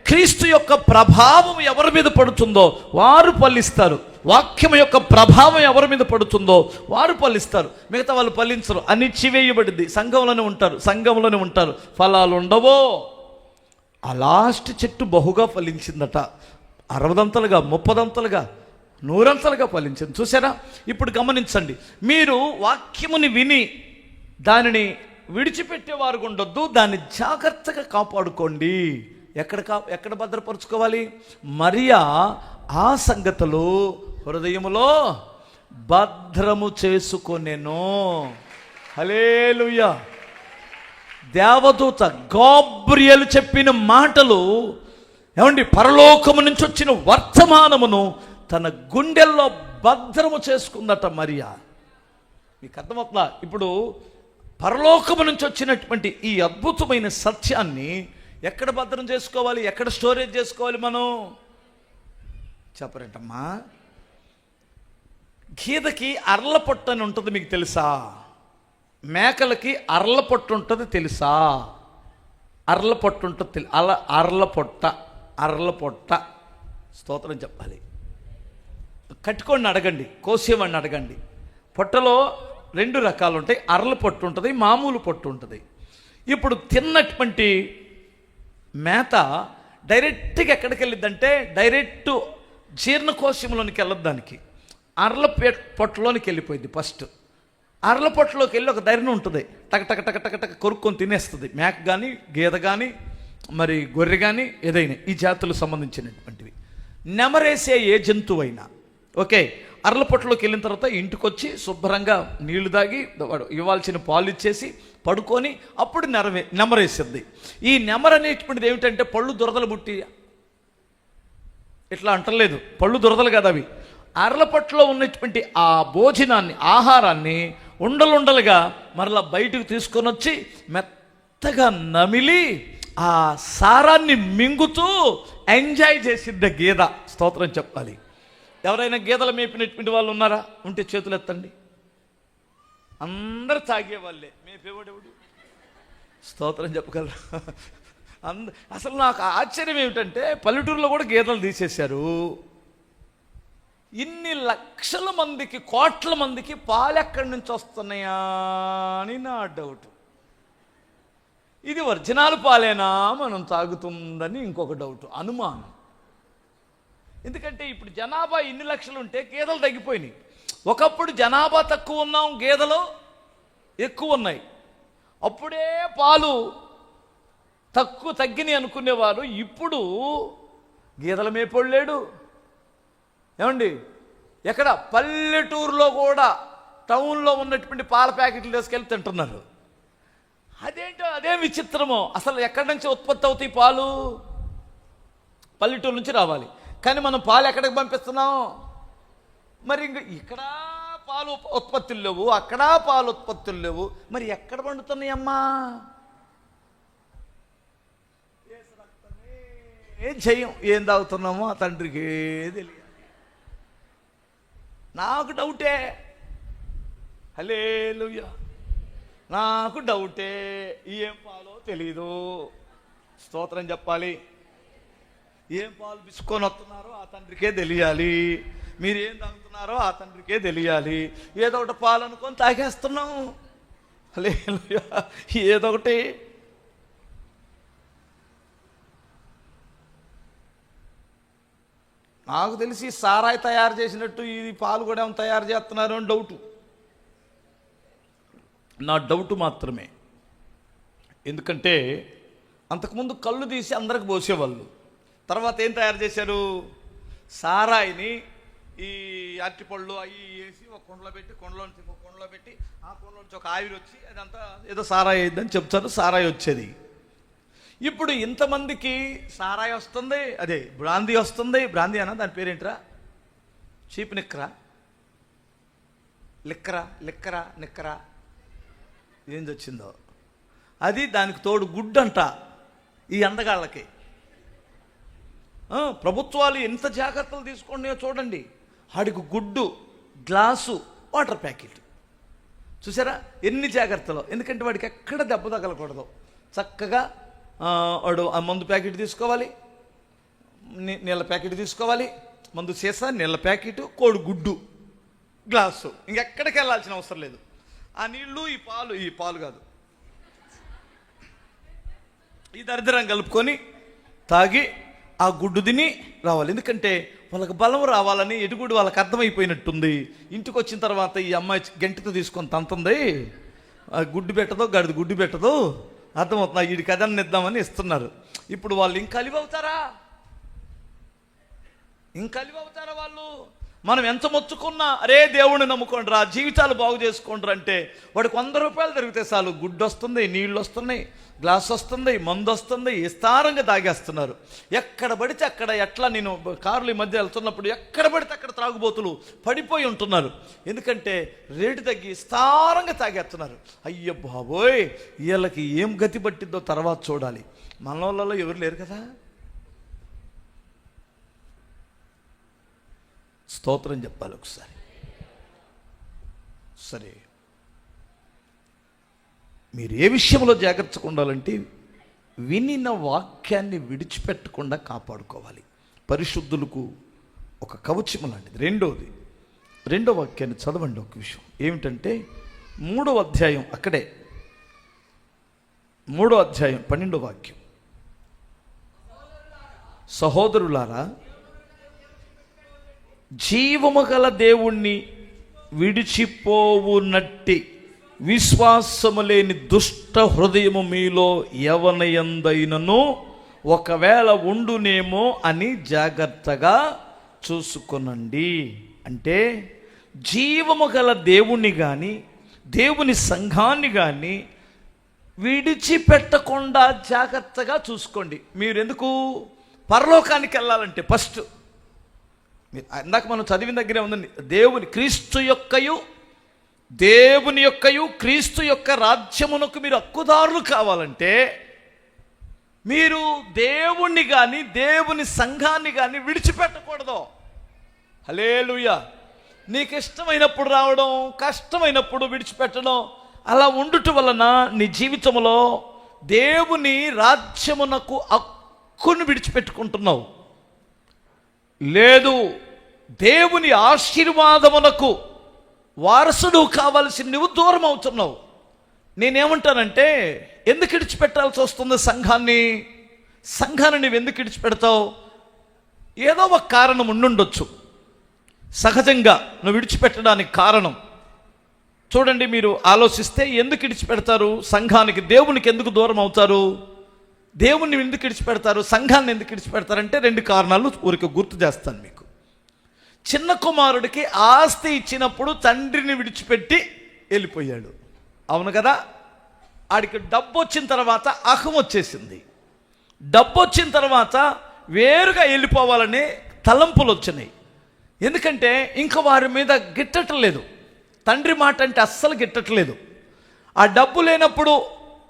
క్రీస్తు యొక్క ప్రభావం ఎవరి మీద పడుతుందో వారు ఫలిస్తారు. వాక్యం యొక్క ప్రభావం ఎవరి మీద పడుతుందో వారు ఫలిస్తారు, మిగతా వాళ్ళు ఫలించరు. అణిచివేయబడింది. సంఘంలోనే ఉంటారు, ఫలాలు ఉండవో. ఆ లాస్ట్ చెట్టు బహుగా ఫలించిందట, 60దంతలుగా, 30దంతలుగా, 100అంతలుగా ఫలించింది. చూసారా? ఇప్పుడు గమనించండి, మీరు వాక్యముని విని దానిని విడిచిపెట్టేవారు ఉండొద్దు, దాన్ని జాగ్రత్తగా కాపాడుకోండి. ఎక్కడ భద్రపరుచుకోవాలి? మరియా ఆ సంగతులు హృదయములో భద్రము చేసుకొనెను. హల్లెలూయా. దేవదూత గాబ్రియేలు చెప్పిన మాటలు ఏమండి, పరలోకము నుంచి వచ్చిన వర్తమానమును తన గుండెల్లో భద్రము చేసుకుందట మరియా. మీకు అర్థమవుతుందా? ఇప్పుడు పరలోకము నుంచి వచ్చినటువంటి ఈ అద్భుతమైన సత్యాన్ని ఎక్కడ భద్రం చేసుకోవాలి, ఎక్కడ స్టోరేజ్ చేసుకోవాలి మనం? చెప్పరేంటమ్మా? గీదకి అర్ల పొట్టు అని ఉంటుంది, మీకు తెలుసా? మేకలకి అర్ల పొట్టు ఉంటుంది, తెలుసా? అర్ల పొట్టు ఉంటుంది, అర్ల పొట్ట స్తోత్రం చెప్పాలి. కట్టుకోండి అడగండి, కోసేవాడిని అడగండి. పొట్టలో 2 రకాలు ఉంటాయి, అరల పొట్టు ఉంటుంది, మామూలు పొట్టు ఉంటుంది. ఇప్పుడు తిన్నటువంటి మేత డైరెక్ట్గా ఎక్కడికి వెళ్ళిద్దంటే డైరెక్ట్ జీర్ణకోశంలోనికి వెళ్ళదు. దానికి అరల పొట్టలోనికి వెళ్ళిపోయింది. ఫస్ట్ అరల పొట్టలోకి వెళ్ళి ఒక ధైర్యం ఉంటుంది, టక టక టక టక టక కొరుక్కొని తినేస్తుంది. మేక కానీ, గేదె కానీ, మరి గొర్రె కానీ, ఏదైనా ఈ జాతులకు సంబంధించినటువంటివి. నెమరేసే ఏ జంతువు అయినా ఓకే, అరల పొట్టలోకి వెళ్ళిన తర్వాత ఇంటికి వచ్చి శుభ్రంగా నీళ్లు తాగి ఇవ్వాల్సిన పాలు ఇచ్చేసి పడుకొని అప్పుడు నెమరేసిద్ది. ఈ నెమర అనేటువంటిది ఏమిటంటే పళ్ళు దురదలు పుట్టి ఇట్లా అంటలేదు, పళ్ళు దురదలు కదా అవి. అరల పొట్టలో ఉన్నటువంటి ఆ భోజనాన్ని, ఆహారాన్ని ఉండలుండలుగా మరలా బయటకు తీసుకొని వచ్చి మెత్తగా నమిలి ఆ సారాన్ని మింగుతూ ఎంజాయ్ చేసిద్ద గేద. స్తోత్రం చెప్పాలి. ఎవరైనా గేదెలు మేపినటువంటి వాళ్ళు ఉన్నారా? ఉంటే చేతులు ఎత్తండి. అందరు తాగేవాళ్ళే. మేపేవాడెవడు? స్తోత్రం చెప్పగలరు. అసలు నాకు ఆశ్చర్యం ఏమిటంటే పల్లెటూరులో కూడా గేదెలు తీసేశారు. ఇన్ని లక్షల మందికి, కోట్ల మందికి పాలు ఎక్కడి నుంచి వస్తున్నాయా అని నా డౌట్. ఇది ఒరిజినల్ పాలేనా మనం తాగుతుందని ఇంకొక డౌట్, అనుమానం. ఎందుకంటే ఇప్పుడు జనాభా ఇన్ని లక్షలు ఉంటే గేదెలు తగ్గిపోయినాయి. ఒకప్పుడు జనాభా తక్కువ ఉన్నాం, గేదెలు ఎక్కువ ఉన్నాయి. అప్పుడే పాలు తగ్గినాయి అనుకునేవారు. ఇప్పుడు గేదెల మేపోడు లేడు. ఏమండి, ఎక్కడ పల్లెటూరులో కూడా టౌన్లో ఉన్నటువంటి పాల ప్యాకెట్లు తీసుకెళ్ళి తింటున్నారు. అదేంటో, అదే విచిత్రమో. అసలు ఎక్కడి నుంచి ఉత్పత్తి అవుతాయి పాలు? పల్లెటూరు నుంచి రావాలి. కానీ మనం పాలు ఎక్కడికి పంపిస్తున్నాం? మరి ఇక్కడ పాలు ఉత్పత్తులు లేవు, అక్కడ పాలు ఉత్పత్తులు లేవు. మరి ఎక్కడ పండుతున్నాయమ్మా? ఏం చెయ్యం, ఏం తాగుతున్నామో ఆ తండ్రికి తెలియాలి. నాకు డౌటే. హల్లెలూయా. నాకు డౌటే, ఏం పాలో తెలీదు. స్తోత్రం చెప్పాలి. ఏం పాలు పిసుకొని వస్తున్నారో ఆ తండ్రికే తెలియాలి. మీరు ఏం తాగుతున్నారో ఆ తండ్రికే తెలియాలి. ఏదో ఒకటి పాలు అనుకొని తాగేస్తున్నాం. హల్లెలూయా. ఏదో ఒకటి. నాకు తెలిసి సారాయి తయారు చేసినట్టు ఇది పాలు కూడా ఏమైనా తయారు చేస్తున్నారు అని డౌటు. నా డౌట్ మాత్రమే. ఎందుకంటే అంతకుముందు కళ్ళు తీసి అందరికి పోసేవాళ్ళు. తర్వాత ఏం తయారు చేశారు? సారాయిని ఈ అరటిపళ్ళు అవి వేసి ఒక కుండలో పెట్టి, కుండలోంచి ఒక కుండలో పెట్టి, ఆ కుండలోంచి ఒక ఆవిరి వచ్చి అదంతా ఏదో సారాయి అయిందని చెప్తారు. సారాయి వచ్చేది. ఇప్పుడు ఇంతమందికి సారాయి వస్తుంది, అదే బ్రాందీ వస్తుంది. బ్రాందీ అన్న దాని పేరేంట్రా? చీప్ నిక్కరా, నిక్కరా ఏం వచ్చిందో అది. దానికి తోడు గుడ్డు అంట ఈ అందగాళ్ళకి. ప్రభుత్వాలు ఎంత జాగ్రత్తలు తీసుకున్నాయో చూడండి. ఆడికి గుడ్డు, గ్లాసు, వాటర్ ప్యాకెట్. చూసారా ఎన్ని జాగ్రత్తలు? ఎందుకంటే వాడికి ఎక్కడ దెబ్బ తగలకూడదు. చక్కగా వాడు ఆ మందు ప్యాకెట్ తీసుకోవాలి, నీళ్ళ ప్యాకెట్ తీసుకోవాలి, మందు సీసా, నీళ్ళ ప్యాకెట్, కోడి గుడ్డు, గ్లాసు. ఇంకెక్కడికి వెళ్ళాల్సిన అవసరం లేదు. ఆ నీళ్ళు, ఈ పాలు కాదు, ఈ దరిద్రం కలుపుకొని తాగి ఆ గుడ్డు తిని రావాలి. ఎందుకంటే వాళ్ళకి బలం రావాలని ఎటుగుడు వాళ్ళకి అర్థమైపోయినట్టుంది. ఇంటికి వచ్చిన తర్వాత ఈ అమ్మాయి గంటతో తీసుకొని తంతుంది, గుడ్డు పెట్టదో గడిది గుడ్డు పెట్టదో అర్థమవుతున్నా, వీడికి అదన్ని ఇద్దామని ఇస్తున్నారు. ఇప్పుడు వాళ్ళు ఇంకా అలివవుతారా వాళ్ళు? మనం ఎంత మొచ్చుకున్నా అరే దేవుణ్ణి నమ్ముకోండి రా, జీవితాలు బాగు చేసుకోండి అంటే వాడికి 100 రూపాయలు దొరికితే చాలు. గుడ్డు వస్తుంది, నీళ్ళు వస్తున్నాయి, గ్లాస్ వస్తుంది, మందు వస్తుంది, విస్తారంగా తాగేస్తున్నారు. ఎక్కడ పడితే అక్కడ. ఎట్లా నేను కార్లు ఈ మధ్య వెళ్తున్నప్పుడు ఎక్కడ పడితే అక్కడ త్రాగుబోతులు పడిపోయి ఉంటున్నారు. ఎందుకంటే రేటు తగ్గి విస్తారంగా తాగేస్తున్నారు. అయ్య బాబోయ్, వీళ్ళకి ఏం గతి పట్టిద్దో తర్వాత చూడాలి. మనలో ఎవరు లేరు కదా. స్తోత్రం చెప్పాలి ఒకసారి. సరే, మీరు ఏ విషయంలో జాగ్రత్తగా ఉండాలంటే వినిన వాక్యాన్ని విడిచిపెట్టకుండా కాపాడుకోవాలి. పరిశుద్ధులకు ఒక కవచం లాంటిది. రెండో వాక్యాన్ని చదవండి ఒక విషయం ఏమిటంటే 3వ అధ్యాయం, అక్కడే 3వ అధ్యాయం 12వ వాక్యం. సహోదరులారా, జీవము గల దేవుణ్ణి విడిచిపోవునట్టి విశ్వాసము లేని దుష్ట హృదయము మీలో ఎవనయందైనను ఒకవేళ ఉండునేమో అని జాగ్రత్తగా చూసుకొనండి. అంటే జీవము గల దేవుణ్ణి కానీ దేవుని సంఘాన్ని కానీ విడిచిపెట్టకుండా జాగ్రత్తగా చూసుకోండి. మీరు ఎందుకు పరలోకానికి వెళ్ళాలంటే ఫస్ట్ ఇందాక మనం చదివిన దగ్గరే ఉందండి, దేవుని యొక్కయు క్రీస్తు యొక్క రాజ్యమునకు మీరు హక్కుదారులు కావాలంటే మీరు దేవుణ్ణి కానీ దేవుని సంఘాన్ని కానీ విడిచిపెట్టకూడదు. హల్లెలూయా. నీకు ఇష్టమైనప్పుడు రావడం, కష్టమైనప్పుడు విడిచిపెట్టడం, అలా ఉండుట వలన నీ జీవితంలో దేవుని రాజ్యమునకు హక్కును విడిచిపెట్టుకుంటున్నావు. లేదు, దేవుని ఆశీర్వాదమునకు వారసుడు కావాల్సి నువ్వు దూరం అవుతున్నావు. నేనేమంటానంటే, ఎందుకు విడిచిపెట్టాల్సి వస్తుంది సంఘాన్ని నువ్వు ఎందుకు విడిచిపెడతావు? ఏదో ఒక కారణం ఉండుండొచ్చు. సహజంగా నువ్వు విడిచిపెట్టడానికి కారణం చూడండి. మీరు ఆలోచిస్తే ఎందుకు విడిచిపెడతారు? సంఘానికి, దేవునికి ఎందుకు దూరం అవుతారు? దేవుణ్ణి ఎందుకు విడిచిపెడతారు? సంఘాన్ని ఎందుకు విడిచిపెడతారంటే 2 కారణాలు ఊరికి గుర్తు చేస్తాను మీకు. చిన్న కుమారుడికి ఆస్తి ఇచ్చినప్పుడు తండ్రిని విడిచిపెట్టి వెళ్ళిపోయాడు, అవును కదా? ఆడికి డబ్బు వచ్చిన తర్వాత అహం వచ్చేసింది. డబ్బు వచ్చిన తర్వాత వేరుగా వెళ్ళిపోవాలనే తలంపులు వచ్చినాయి. ఎందుకంటే ఇంకా వారి మీద గిట్టట్లేదు, తండ్రి మాట అంటే అస్సలు గిట్టట్లేదు. ఆ డబ్బు లేనప్పుడు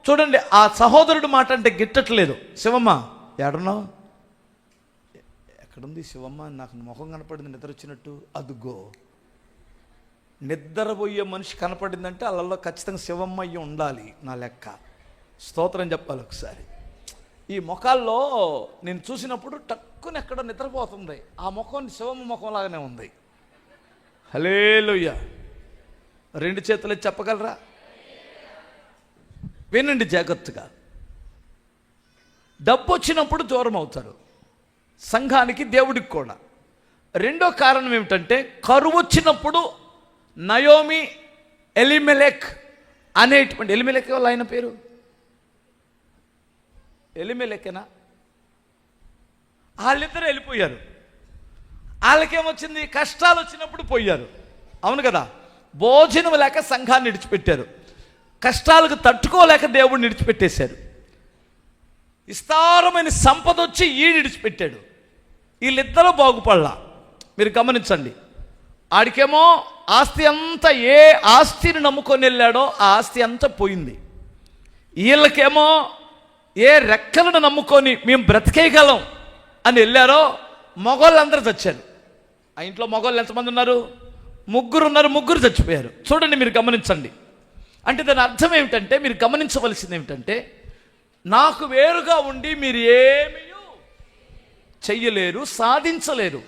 చూడండి, ఆ సహోదరుడు మాట అంటే గిట్టట్లేదు. శివమ్మ ఎక్కడున్నావు? ఎక్కడుంది శివమ్మ? నాకు ముఖం కనపడింది నిద్ర వచ్చినట్టు. అదుగో, నిద్రపోయే మనిషి కనపడిందంటే వాళ్ళల్లో ఖచ్చితంగా శివమ్మ అయ్యి ఉండాలి నా లెక్క. స్తోత్రం చెప్పాలి ఒకసారి. ఈ ముఖాల్లో నేను చూసినప్పుడు టక్కున ఎక్కడో నిద్రపోతుంది. ఆ ముఖం శివమ్మ ముఖం లాగానే ఉంది. హల్లెలూయా. 2 చేతులు చెప్పగలరా? వినండి జాగ్రత్తగా. డబ్బు వచ్చినప్పుడు దూరం అవుతారు, సంఘానికి, దేవుడికి కూడా. రెండో కారణం ఏమిటంటే, కరువు వచ్చినప్పుడు నయోమి, ఎలిమెలెక్ అనేటువంటి, ఎలిమెలెక్ వాళ్ళ ఆయన పేరు ఎలిమెలెకేనా? వాళ్ళిద్దరు వెళ్ళిపోయారు. వాళ్ళకేమొచ్చింది? కష్టాలు వచ్చినప్పుడు పోయారు, అవును కదా? భోజనం లేక సంఘాన్ని విడిచిపెట్టారు, కష్టాలకు తట్టుకోలేక దేవుడిని విడిచిపెట్టేశారు. విస్తారమైన సంపద వచ్చి విడిచిపెట్టాడు. వీళ్ళిద్దరూ బాగుపడలా. మీరు గమనించండి. ఆడికేమో ఆస్తి అంతా, ఏ ఆస్తిని నమ్ముకొని వెళ్ళాడో ఆ ఆస్తి అంతా పోయింది. వీళ్ళకేమో ఏ రెక్కలను నమ్ముకొని మేము బ్రతికేయగలం అని వెళ్ళారో మగవాళ్ళందరూ చచ్చారు. ఆ ఇంట్లో మగవాళ్ళు ఎంతమంది ఉన్నారు? 3 ఉన్నారు, 3 చచ్చిపోయారు. చూడండి, మీరు గమనించండి. అంటే దాని అర్థం ఏమిటంటే, మీరు గమనించవలసింది ఏమిటంటే, నాకు వేరుగా ఉండి మీరు ఏమీ చెయ్యలేరు, సాధించలేరు.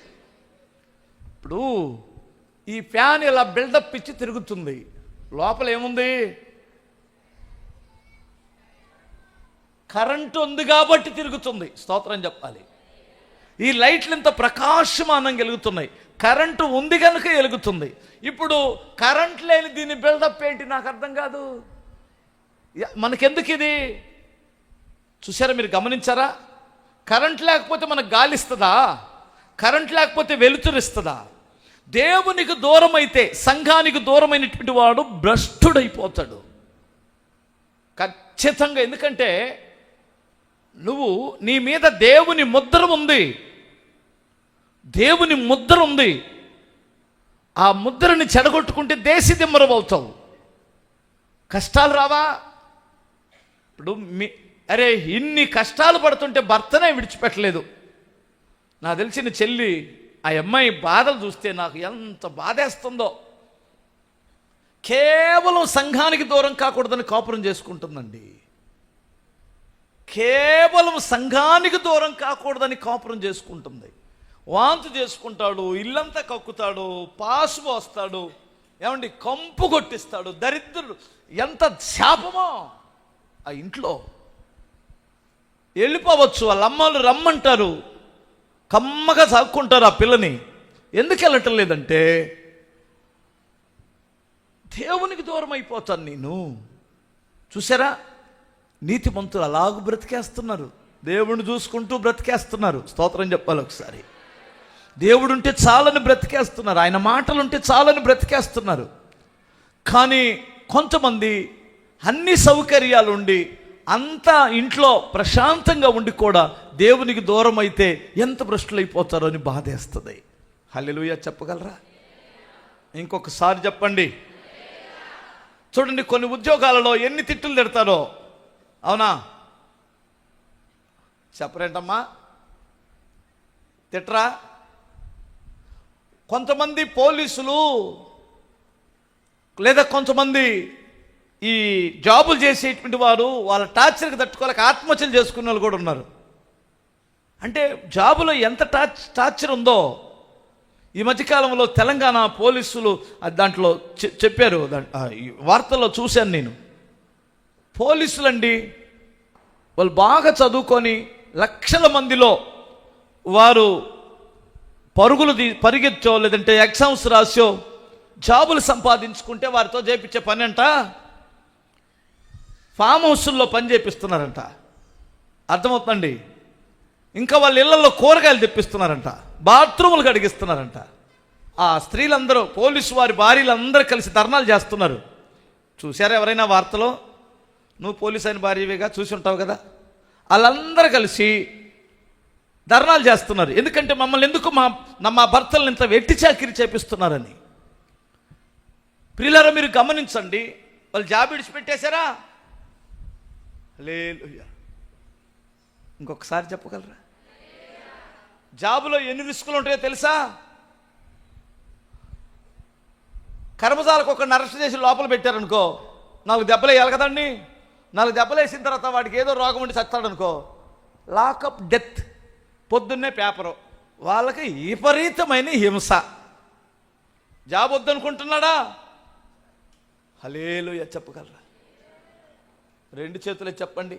ఇప్పుడు ఈ ఫ్యాన్ ఇలా బిల్డప్ ఇచ్చి తిరుగుతుంది, లోపల ఏముంది? కరెంటు ఉంది కాబట్టి తిరుగుతుంది. స్తోత్రం చెప్పాలి. ఈ లైట్లు ఇంత ప్రకాశమానంగా వెలుగుతున్నాయి, కరెంటు ఉంది కనుక వెలుగుతుంది. ఇప్పుడు కరెంట్ లేని దీని బిల్డప్ ఏంటి నాకు అర్థం కాదు. మనకెందుకు ఇది? చూసారా, మీరు గమనించారా? కరెంట్ లేకపోతే మనకు గాలి ఇస్తుందా? కరెంట్ లేకపోతే వెలుతురిస్తుందా? దేవునికి దూరం అయితే, సంఘానికి దూరమైనటువంటి వాడు భ్రష్టుడైపోతాడు ఖచ్చితంగా. ఎందుకంటే నువ్వు, నీ మీద దేవుని ముద్ర ఉంది, దేవుని ముద్ర ఉంది. ఆ ముద్రని చెడగొట్టుకుంటే దేశదిమ్మరమవుతావు. కష్టాలు రావా? ఇప్పుడు అరే, ఇన్ని కష్టాలు పడుతుంటే భర్తనే విడిచిపెట్టలేదు. నాకు తెలిసిన చెల్లి, ఆ అమ్మాయి బాధలు చూస్తే నాకు ఎంత బాధేస్తుందో. కేవలం సంఘానికి దూరం కాకూడదని కాపురం చేసుకుంటుందండి. కేవలం సంఘానికి దూరం కాకూడదని కాపురం చేసుకుంటుంది. వాంతి చేసుకుంటాడు, ఇల్లంతా కక్కుతాడు, పాసు పోస్తాడు, ఏమండి కంపు కొట్టిస్తాడు. దరిద్రుడు, ఎంత శాపమో ఆ ఇంట్లో. వెళ్ళిపోవచ్చు, వాళ్ళ అమ్మలు రమ్మంటారు, కమ్మగా సాక్కుంటారు ఆ పిల్లని. ఎందుకు వెళ్ళటం లేదంటే దేవునికి దూరం అయిపోతాను నేను. చూసారా, నీతిమంతులు అలాగూ బ్రతికేస్తున్నారు, దేవుడిని చూసుకుంటూ బ్రతికేస్తున్నారు. స్తోత్రం చెప్పాలి ఒకసారి. దేవుడు ఉంటే చాలని బ్రతికేస్తున్నారు, ఆయన మాటలు ఉంటే చాలని బ్రతికేస్తున్నారు. కానీ కొంతమంది అన్ని సౌకర్యాలు ఉండి, అంతా ఇంట్లో ప్రశాంతంగా ఉండి కూడా దేవునికి దూరం అయితే ఎంత భ్రష్టులైపోతారో అని బాధేస్తుంది. హల్లెలూయా చెప్పగలరా? ఇంకొకసారి చెప్పండి. చూడండి, కొన్ని ఉద్యోగాలలో ఎన్ని తిట్టులు తిడతారో. అవునా? చెప్పరేంటమ్మా, తిట్రా? కొంతమంది పోలీసులు లేదా కొంతమంది ఈ జాబులు చేసేటువంటి వారు వాళ్ళ టార్చర్కి తట్టుకోలేక ఆత్మహత్యలు చేసుకునే వాళ్ళు కూడా ఉన్నారు. అంటే జాబులో ఎంత టార్చర్ ఉందో ఈ మధ్యకాలంలో తెలంగాణ పోలీసులు దాంట్లో చెప్పారు, వార్తల్లో చూశాను నేను. పోలీసులండి, వాళ్ళు బాగా చదువుకొని లక్షల మందిలో వారు పరిగెచ్చో లేదంటే ఎగ్జామ్స్ రాసో జాబులు సంపాదించుకుంటే వారితో చేపించే పని అంట ఫామ్ హౌస్ల్లో పని చేపిస్తున్నారంట. అర్థమవుతుందండి? ఇంకా వాళ్ళ ఇళ్లలో కూరగాయలు తెప్పిస్తున్నారంట, బాత్రూములు కడిగిస్తున్నారంట. ఆ స్త్రీలందరూ, పోలీసు వారి భార్యలందరూ కలిసి ధర్నాలు చేస్తున్నారు. చూసారా ఎవరైనా వార్తలో? నువ్వు పోలీసు అయిన భార్యవేగా, చూసి ఉంటావు కదా. వాళ్ళందరూ కలిసి ధర్నాలు చేస్తున్నారు. ఎందుకంటే మమ్మల్ని ఎందుకు మా భర్తలను ఇంత వెట్టి చాకిరి చేపిస్తున్నారని. ప్రియులారా, మీరు గమనించండి, వాళ్ళు జాబ్ విడిచిపెట్టేశారా? హల్లెలూయా. ఇంకొకసారి చెప్పగలరా? జాబులో ఎన్ని రిస్కులు ఉంటాయో తెలుసా? కర్మజాలకు ఒక అరెస్ట్ చేసి లోపల పెట్టారనుకో, 4 దెబ్బలు వేయాలి కదండి. 4 దెబ్బలు వేసిన తర్వాత వాడికి ఏదో రోగం ఉండి చస్తాడనుకో, లాకప్ డెత్. పొద్దున్నే పేపరు. వాళ్ళకి విపరీతమైన హింస. జాబ్ వద్దనుకుంటున్నాడా? హల్లెలూయా చెప్పగలరా? 2 చేతులే చెప్పండి.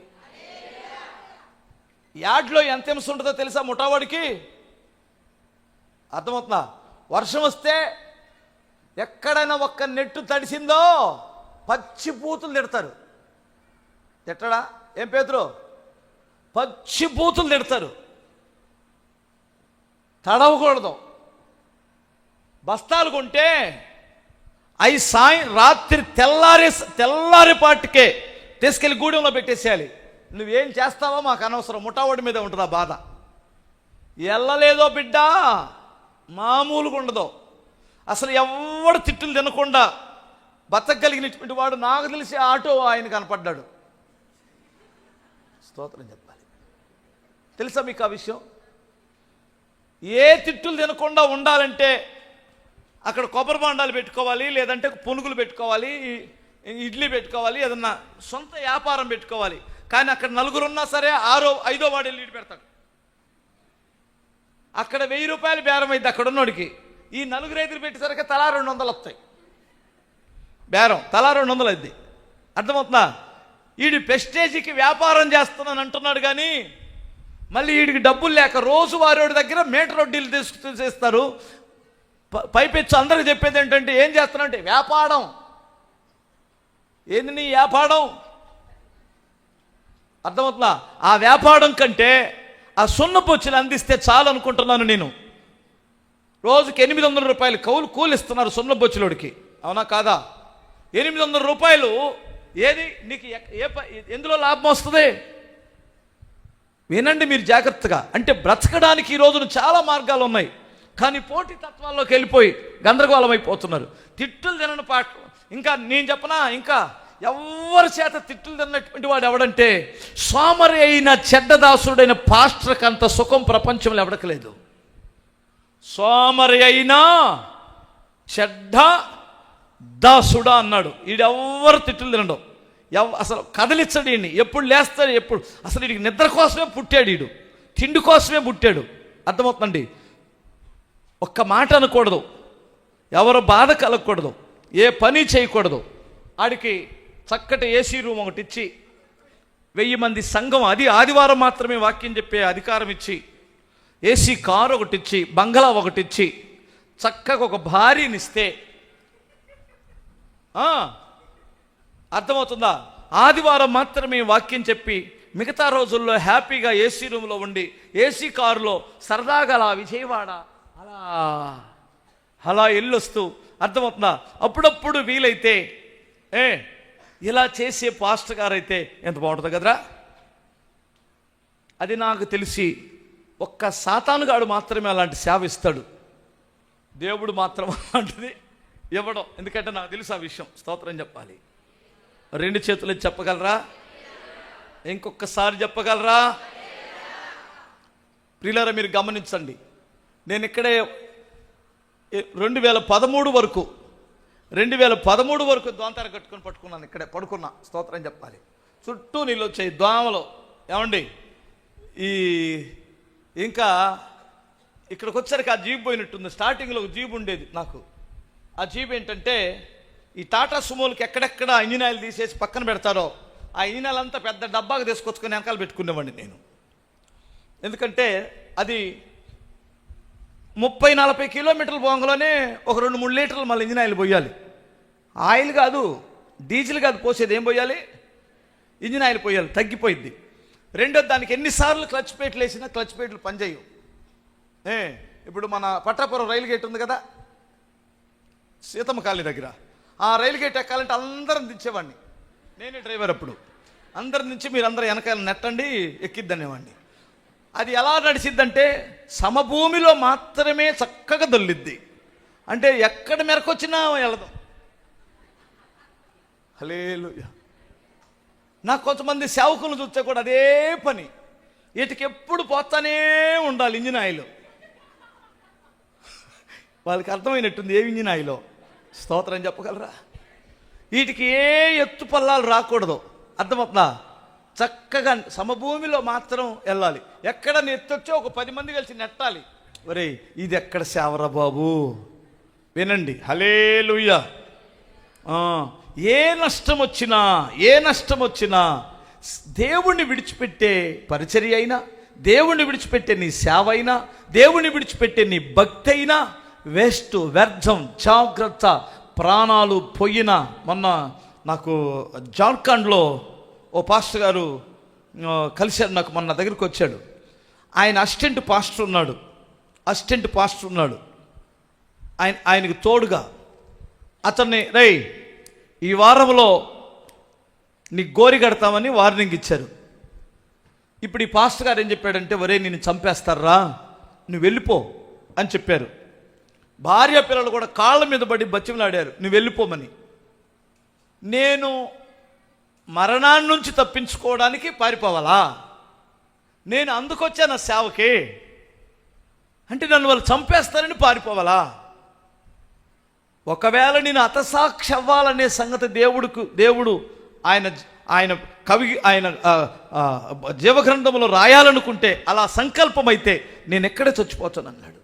యాడ్లో ఎంత హింస ఉంటుందో తెలుసా ముఠావాడికి? అర్థమవుతుందా? వర్షం వస్తే ఎక్కడైనా ఒక్క నెట్టు తడిసిందో పచ్చి బూతులు తిడతారు. తిట్టడా? ఏం పేతురు? పచ్చి బూతులు తిడతారు. తడవకూడదు. బస్తాలు కొంటే అవి రాత్రి తెల్లారిపాటికే తీసుకెళ్ళి గూడెంలో పెట్టేసేయాలి. నువ్వేం చేస్తావో మాకు అనవసరం, ముఠావాడి మీద ఉంటుంది ఆ బాధ. ఎల్లలేదో బిడ్డ, మామూలుగా ఉండదు. అసలు ఎవడు తిట్టులు తినకుండా బతకగలిగినటువంటి వాడు నాకు తెలిసి ఆటో ఆయన కనపడ్డాడు. స్తోత్రం చెప్పాలి. తెలుసా మీకు ఆ విషయం? ఏ తిట్టులు తినకుండా ఉండాలంటే అక్కడ కొబ్బరి బాండాలు పెట్టుకోవాలి, లేదంటే పునుగులు పెట్టుకోవాలి, ఇడ్లీ పెట్టుకోవాలి, ఏదన్నా సొంత వ్యాపారం పెట్టుకోవాలి. కానీ అక్కడ 4 ఉన్నా సరే 5వ వాడు వెళ్ళి పెడతాడు. అక్కడ 1000 రూపాయలు బేరం అయింది అక్కడ ఉన్నోడికి. ఈ 4 ఐదులు పెట్టేసరికి తలా 200 వస్తాయి. బేరం తలా 200 అయింది. అర్థమవుతుందా? వీడి ప్రెస్టేజీకి వ్యాపారం చేస్తున్నాను అంటున్నాడు, కానీ మళ్ళీ వీడికి డబ్బులు లేక రోజు వారి దగ్గర మీటర్ వడ్డీలు తీసుకొచ్చేస్తారు. పైపెచ్చు అందరికి చెప్పేది ఏంటంటే, ఏం చేస్తున్నానంటే వ్యాపారం. ఏంది నీ వ్యాపారం? అర్థమవుతుందా? ఆ వ్యాపారం కంటే ఆ సున్నపొచ్చులు అందిస్తే చాలు అనుకుంటున్నాను నేను. రోజుకి 800 రూపాయలు కూలి ఇస్తున్నారు సున్నబొచ్చులోడికి. అవునా కాదా? 800 రూపాయలు. ఏది నీకు ఎందులో లాభం వస్తుంది? వినండి మీరు జాగ్రత్తగా. అంటే బ్రతకడానికి ఈ రోజున చాలా మార్గాలు ఉన్నాయి, కానీ పోటీ తత్వాల్లోకి వెళ్ళిపోయి గందరగోళం అయిపోతున్నారు. తిట్టులు తినని పాట. ఇంకా నేను చెప్పనా, ఇంకా ఎవరి చేత తిట్టులు తిన్నటువంటి వాడు ఎవడంటే సోమరి అయిన చెడ్డదాసుడైన పాస్టర్కి అంత సుఖం ప్రపంచంలో ఎవడకలేదు. సోమరి అయినా చెడ్డ దాసుడా అన్నాడు. ఈడెవ్వరు తిట్టులు తినడం, అసలు కదిలిచ్చడు. ఈయన్ని ఎప్పుడు లేస్తాడు, ఎప్పుడు అసలు వీడికి నిద్ర కోసమే పుట్టాడు, వీడు తిండి కోసమే పుట్టాడు. అర్థమవుతుందండి? ఒక్క మాట అనకూడదు, ఎవరు బాధ కలగకూడదు, ఏ పని చేయకూడదు. ఆడికి చక్కటి ఏసీ రూమ్ ఒకటి ఇచ్చి 1000 మంది సంఘం, అది ఆదివారం మాత్రమే వాక్యం చెప్పే అధికారం ఇచ్చి, ఏసీ కారు ఒకటి ఇచ్చి, బంగ్లా ఒకటి ఇచ్చి, చక్కగా ఒక భార్యనిస్తే అర్థమవుతుందా? ఆదివారం మాత్రమే వాక్యం చెప్పి మిగతా రోజుల్లో హ్యాపీగా ఏసీ రూమ్లో ఉండి ఏసీ కారులో సరదాగా అలా విజయవాడ అలా అలా వెళ్ళొస్తూ, అర్థమవుతుందా? అప్పుడప్పుడు వీలైతే ఇలా చేసే పాస్టర్ గారు అయితే ఎంత బాగుంటుంది కదరా. అది నాకు తెలిసి ఒక్క సాతానుగాడు మాత్రమే అలాంటి సేవ ఇస్తాడు. దేవుడు మాత్రం అలాంటిది ఇవ్వడం. ఎందుకంటే నాకు తెలుసు ఆ విషయం. స్తోత్రం చెప్పాలి. 2 చేతులు చెప్పగలరా? ఇంకొకసారి చెప్పగలరా? ప్రియులారా, మీరు గమనించండి. నేను ఇక్కడే 2013 వరకు దోంతార కట్టుకొని పట్టుకున్నాను. ఇక్కడే పడుకున్నా. స్తోత్రం చెప్పాలి. చుట్టూ నీళ్ళు వచ్చాయి, దోమలు. ఏమండి, ఇంకా ఇక్కడికి వచ్చరికి ఆ జీబు పోయినట్టుంది. స్టార్టింగ్లో ఒక జీబు ఉండేది నాకు. ఆ జీబు ఏంటంటే, ఈ టాటా సుమోలకి ఎక్కడెక్కడ ఇంజిన్ ఆయిల్ తీసేసి పక్కన పెడతారో ఆ ఇంజిన్ ఆయిల్ అంతా పెద్ద డబ్బాకు తీసుకొచ్చుకొని వెనకాల పెట్టుకునేవాడిని నేను. ఎందుకంటే అది 30-40 కిలోమీటర్ల పోగంలోనే ఒక 2-3 లీటర్లు మళ్ళీ ఇంజిన్ ఆయిల్ పోయాలి. ఆయిల్ కాదు, డీజిల్ కాదు పోసేది. ఏం పోయాలి? ఇంజిన్ ఆయిల్ పోయాలి. తగ్గిపోయింది. రెండోది, దానికి ఎన్నిసార్లు క్లచ్ ప్లేట్లు వేసినా క్లచ్ ప్లేట్లు పనిచేయవు. ఇప్పుడు మన పట్టాపురం రైలు గేట్ ఉంది కదా, సీతమ్మ కాలనీ దగ్గర. ఆ రైలు గేట్ ఎక్కాలంటే అందరం దించేవాడిని. నేనే డ్రైవర్ అప్పుడు. అందరి నుంచి మీరందరూ వెనకాల నెట్టండి, ఎక్కిద్దనేవాడిని. అది ఎలా నడిచిద్దంటే సమభూమిలో మాత్రమే చక్కగా దొల్లిద్ది. అంటే ఎక్కడ మెరకొచ్చినా వెళదాం. హల్లెలూయా. నాకు కొంతమంది సేవకులను చూస్తే కూడా అదే పని. వీటికి ఎప్పుడు పోతానే ఉండాలి ఇంజిన్ ఆయిల్. వాళ్ళకి అర్థమైనట్టుంది ఏ ఇంజిన్ ఆయిలో. స్తోత్రం చెప్పగలరా? వీటికి ఏ ఎత్తు పల్లాలు రాకూడదు. అర్థమవుతుందా? చక్కగా సమభూమిలో మాత్రం వెళ్ళాలి. ఎక్కడ ఎత్తొచ్చో ఒక 10 మంది కలిసి నెట్టాలి. ఒరే, ఇది ఎక్కడ సేవరా బాబు, వినండి. హల్లెలూయా. ఏ నష్టం వచ్చినా దేవుణ్ణి విడిచిపెట్టే పరిచర్య అయినా, దేవుణ్ణి విడిచిపెట్టే నీ సేవ అయినా, దేవుణ్ణి విడిచిపెట్టే నీ భక్తి అయినా వేస్ట్, వ్యర్థం. జాగ్రత్త. ప్రాణాలు పోయినా. మొన్న నాకు జార్ఖండ్లో ఓ పాస్టర్ గారు కలిశారు. నాకు మొన్న దగ్గరికి వచ్చాడు. ఆయన అసిస్టెంట్ పాస్టర్ ఉన్నాడు. ఆయనకి తోడుగా అతన్ని, రేయ్ ఈ వారంలో నీ గోరి కడతామని వార్నింగ్ ఇచ్చారు. ఇప్పుడు ఈ పాస్టర్ గారు ఏం చెప్పాడంటే, ఒరే నిన్ను చంపేస్తారా, నువ్వు వెళ్ళిపో అని చెప్పారు. భార్య పిల్లలు కూడా కాళ్ళ మీద పడి బతిమలాడారు నువ్వు వెళ్ళిపోమని. నేను మరణాన్ని నుంచి తప్పించుకోవడానికి పారిపోవాలా? నేను అందుకొచ్చాను సేవకి అంటే నన్ను వాళ్ళు చంపేస్తారని పారిపోవాలా? ఒకవేళ నేను హతసాక్షి అవ్వాలనే సంగతి దేవుడు ఆయన జీవగ్రంథంలో రాయాలనుకుంటే, అలా సంకల్పం అయితే నేను ఎక్కడే చచ్చిపోతాను అన్నాడు.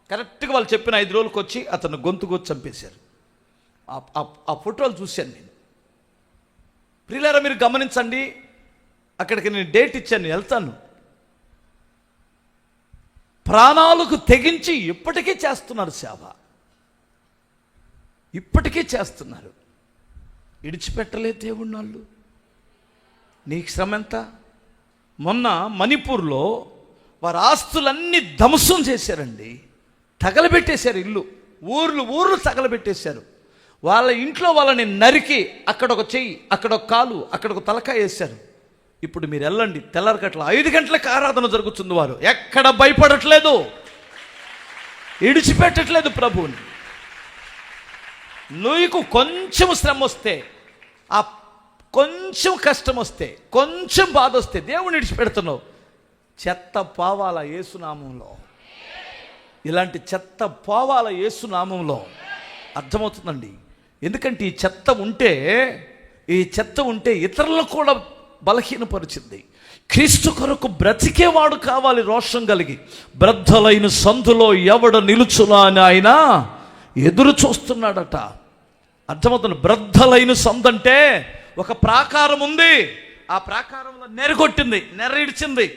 కరెక్ట్గా వాళ్ళు చెప్పిన 5 రోజులకు వచ్చి అతను గొంతుకు చంపేశారు. ఆ ఫోటోలు చూశాను నేను. ప్రియులారా, మీరు గమనించండి. అక్కడికి నేను డేట్ ఇచ్చాను, వెళ్తాను. ప్రాణాలకు తెగించి ఇప్పటికీ చేస్తున్నారు సేవ. ఇప్పటికీ చేస్తున్నారు. ఇడిచిపెట్టలేదు దేవుడు వాళ్ళు. నీకు శ్రమ ఎంత? మొన్న మణిపూర్లో వారి ఆస్తులన్నీ ధ్వంసం చేశారండి. తగలబెట్టేశారు. ఊర్లు తగలబెట్టేశారు. వాళ్ళ ఇంట్లో వాళ్ళని నరికి అక్కడ ఒక చెయ్యి, అక్కడ ఒక కాలు, అక్కడ ఒక తలకాయ వేశారు. ఇప్పుడు మీరు వెళ్ళండి, తెల్లారికట్ల 5 గంటలకు ఆరాధన జరుగుతుంది. వారు ఎక్కడ భయపడట్లేదు, ఇడిచిపెట్టట్లేదు ప్రభువుని. నీకు కొంచెం శ్రమ వస్తే, ఆ కొంచెం కష్టం వస్తే, కొంచెం బాధ వస్తే దేవుని ఇడిచిపెడుతున్నావు. చెత్త పోవాల యేసునామంలో. ఇలాంటి చెత్త పోవాల యేసునామంలో. అర్థమవుతుందండి? ఎందుకంటే ఈ చెత్త ఉంటే ఇతరులకు కూడా బలహీనపరిచింది. క్రీస్తు కొరకు బ్రతికేవాడు కావాలి రోషం కలిగి. బ్రద్దలైన సందులో ఎవడు నిలుచునా అని ఆయన ఎదురు చూస్తున్నాడట. అర్థమవుతుంది. బ్రద్దలైన సందంటే ఒక ప్రాకారం ఉంది, ఆ ప్రాకారంలో నెరగొట్టింది, నెర్రిడిచింది.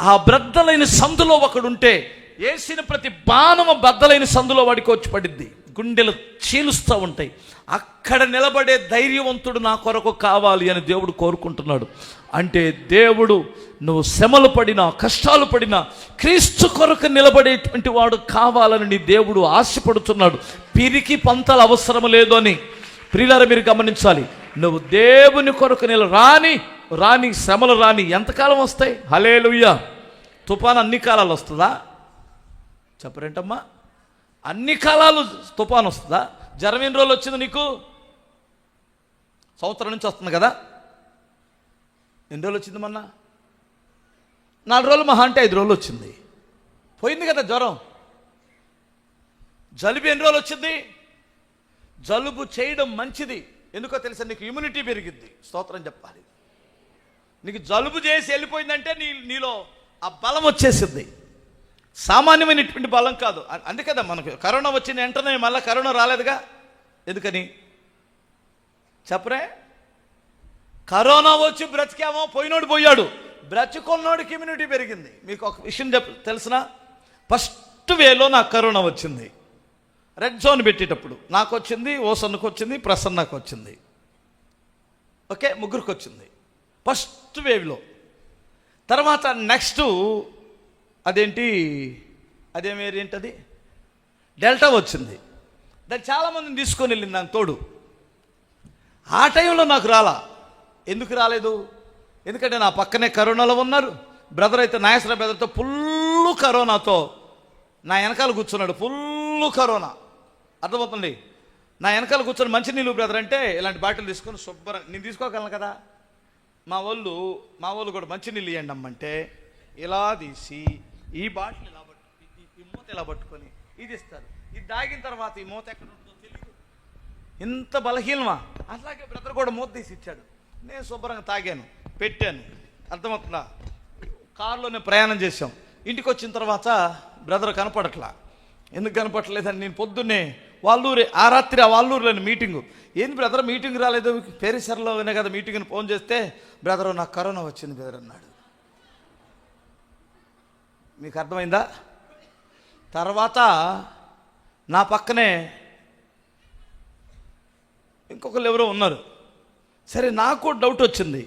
ఆ బ్రద్దలైన సందులో ఒకడుంటే వేసిన ప్రతి బాణము బద్దలైన సందులో వాడికి వచ్చి పడిద్ది, గుండెలు చీలుస్తూ ఉంటాయి. అక్కడ నిలబడే ధైర్యవంతుడు నా కొరకు కావాలి అని దేవుడు కోరుకుంటున్నాడు. అంటే దేవుడు నువ్వు శ్రమలు పడినా కష్టాలు పడినా క్రీస్తు కొరకు నిలబడేటువంటి వాడు కావాలని నీ దేవుడు ఆశపడుతున్నాడు. పిరికి పంతలు అవసరం లేదు అని ప్రియులారా మీరు గమనించాలి. నువ్వు దేవుని కొరకు రాని శ్రమలు రాని ఎంతకాలం వస్తాయి? హల్లెలూయా. తుఫాను అన్ని కాలాలు వస్తుందా? చెప్పరేంటమ్మా? అన్ని కాలాలు తుఫాను వస్తుందా? జ్వరం ఎన్ని రోజులు వచ్చింది నీకు? సంవత్సరం నుంచి వస్తుంది కదా. ఎన్ని రోజులు వచ్చింది? మొన్న 4 రోజులు, మహా అంటే 5 రోజులు వచ్చింది, పోయింది కదా జ్వరం. జలుబు ఎన్ని రోజులు వచ్చింది? జలుబు చేయడం మంచిది. ఎందుకో తెలుసా? నీకు ఇమ్యూనిటీ పెరిగిద్ది. స్తోత్రం చెప్పాలి. నీకు జలుబు చేసి వెళ్ళిపోయిందంటే నీలో ఆ బలం వచ్చేసింది. సామాన్యమైనటువంటి బలం కాదు. అందుకదా మనకు కరోనా వచ్చిన వెంటనే మళ్ళీ కరోనా రాలేదుగా. ఎందుకని చెప్పరే? కరోనా వచ్చి బ్రతికామో, పోయినోడు పోయాడు, బ్రతికున్నోడికి ఇమ్యూనిటీ పెరిగింది. మీకు ఒక విషయం తెలిసిన, ఫస్ట్ వేలో నాకు కరోనా వచ్చింది. రెడ్ జోన్ పెట్టేటప్పుడు నాకు వచ్చింది, ఓసన్నకు వచ్చింది, ప్రసన్నకు వచ్చింది, ఓకే, ముగ్గురికి వచ్చింది ఫస్ట్ వేవ్లో. తర్వాత నెక్స్ట్ అదేంటది డెల్టా వచ్చింది. దాన్ని చాలామందిని తీసుకొని వెళ్ళింది నాకు తోడు. ఆ టైంలో నాకు రాలా. ఎందుకు రాలేదు? ఎందుకంటే నా పక్కనే కరోనాలో ఉన్నారు. బ్రదర్ అయితే నాయసరా బ్రదర్తో ఫుల్ కరోనాతో నా వెనకాల కూర్చున్నాడు. Full corona. అర్థమవుతుంది. నా వెనకాల కూర్చొని మంచినీళ్ళు బ్రదర్ అంటే ఇలాంటి బాటిల్ తీసుకొని శుభ్రంగా నేను తీసుకోగలను కదా. మా వాళ్ళు కూడా మంచినీళ్ళు ఇవ్వండి అమ్మంటే ఇలా తీసి ఈ బాటిల్ ఇలా ఈ మూత ఇలా పట్టుకొని ఇది ఇస్తారు. ఇది తాగిన తర్వాత ఈ మూత ఎక్కడ ఉంటుందో తెలియదు. ఇంత బలహీనమా? అట్లాగే బ్రదర్ కూడా మూత తీసి ఇచ్చాడు. నేను శుభ్రంగా తాగాను, పెట్టాను. అర్థమవుతుందా? కారులోనే ప్రయాణం చేసాం. ఇంటికి వచ్చిన తర్వాత బ్రదర్ కనపడట్లా. ఎందుకు కనపడలేదని నేను పొద్దున్నే ఆ రాత్రి వాళ్ళూరులోని మీటింగు. ఏంది బ్రదర్ మీటింగ్ రాలేదు? పేరిసర్లోనే కదా మీటింగ్ని ఫోన్ చేస్తే, బ్రదర్ నాకు కరోనా వచ్చింది బ్రదర్ అన్నాడు. మీకు అర్థమైందా? తర్వాత నా పక్కనే ఇంకొకరు ఎవరో ఉన్నారు. సరే, నాకు డౌట్ వచ్చింది.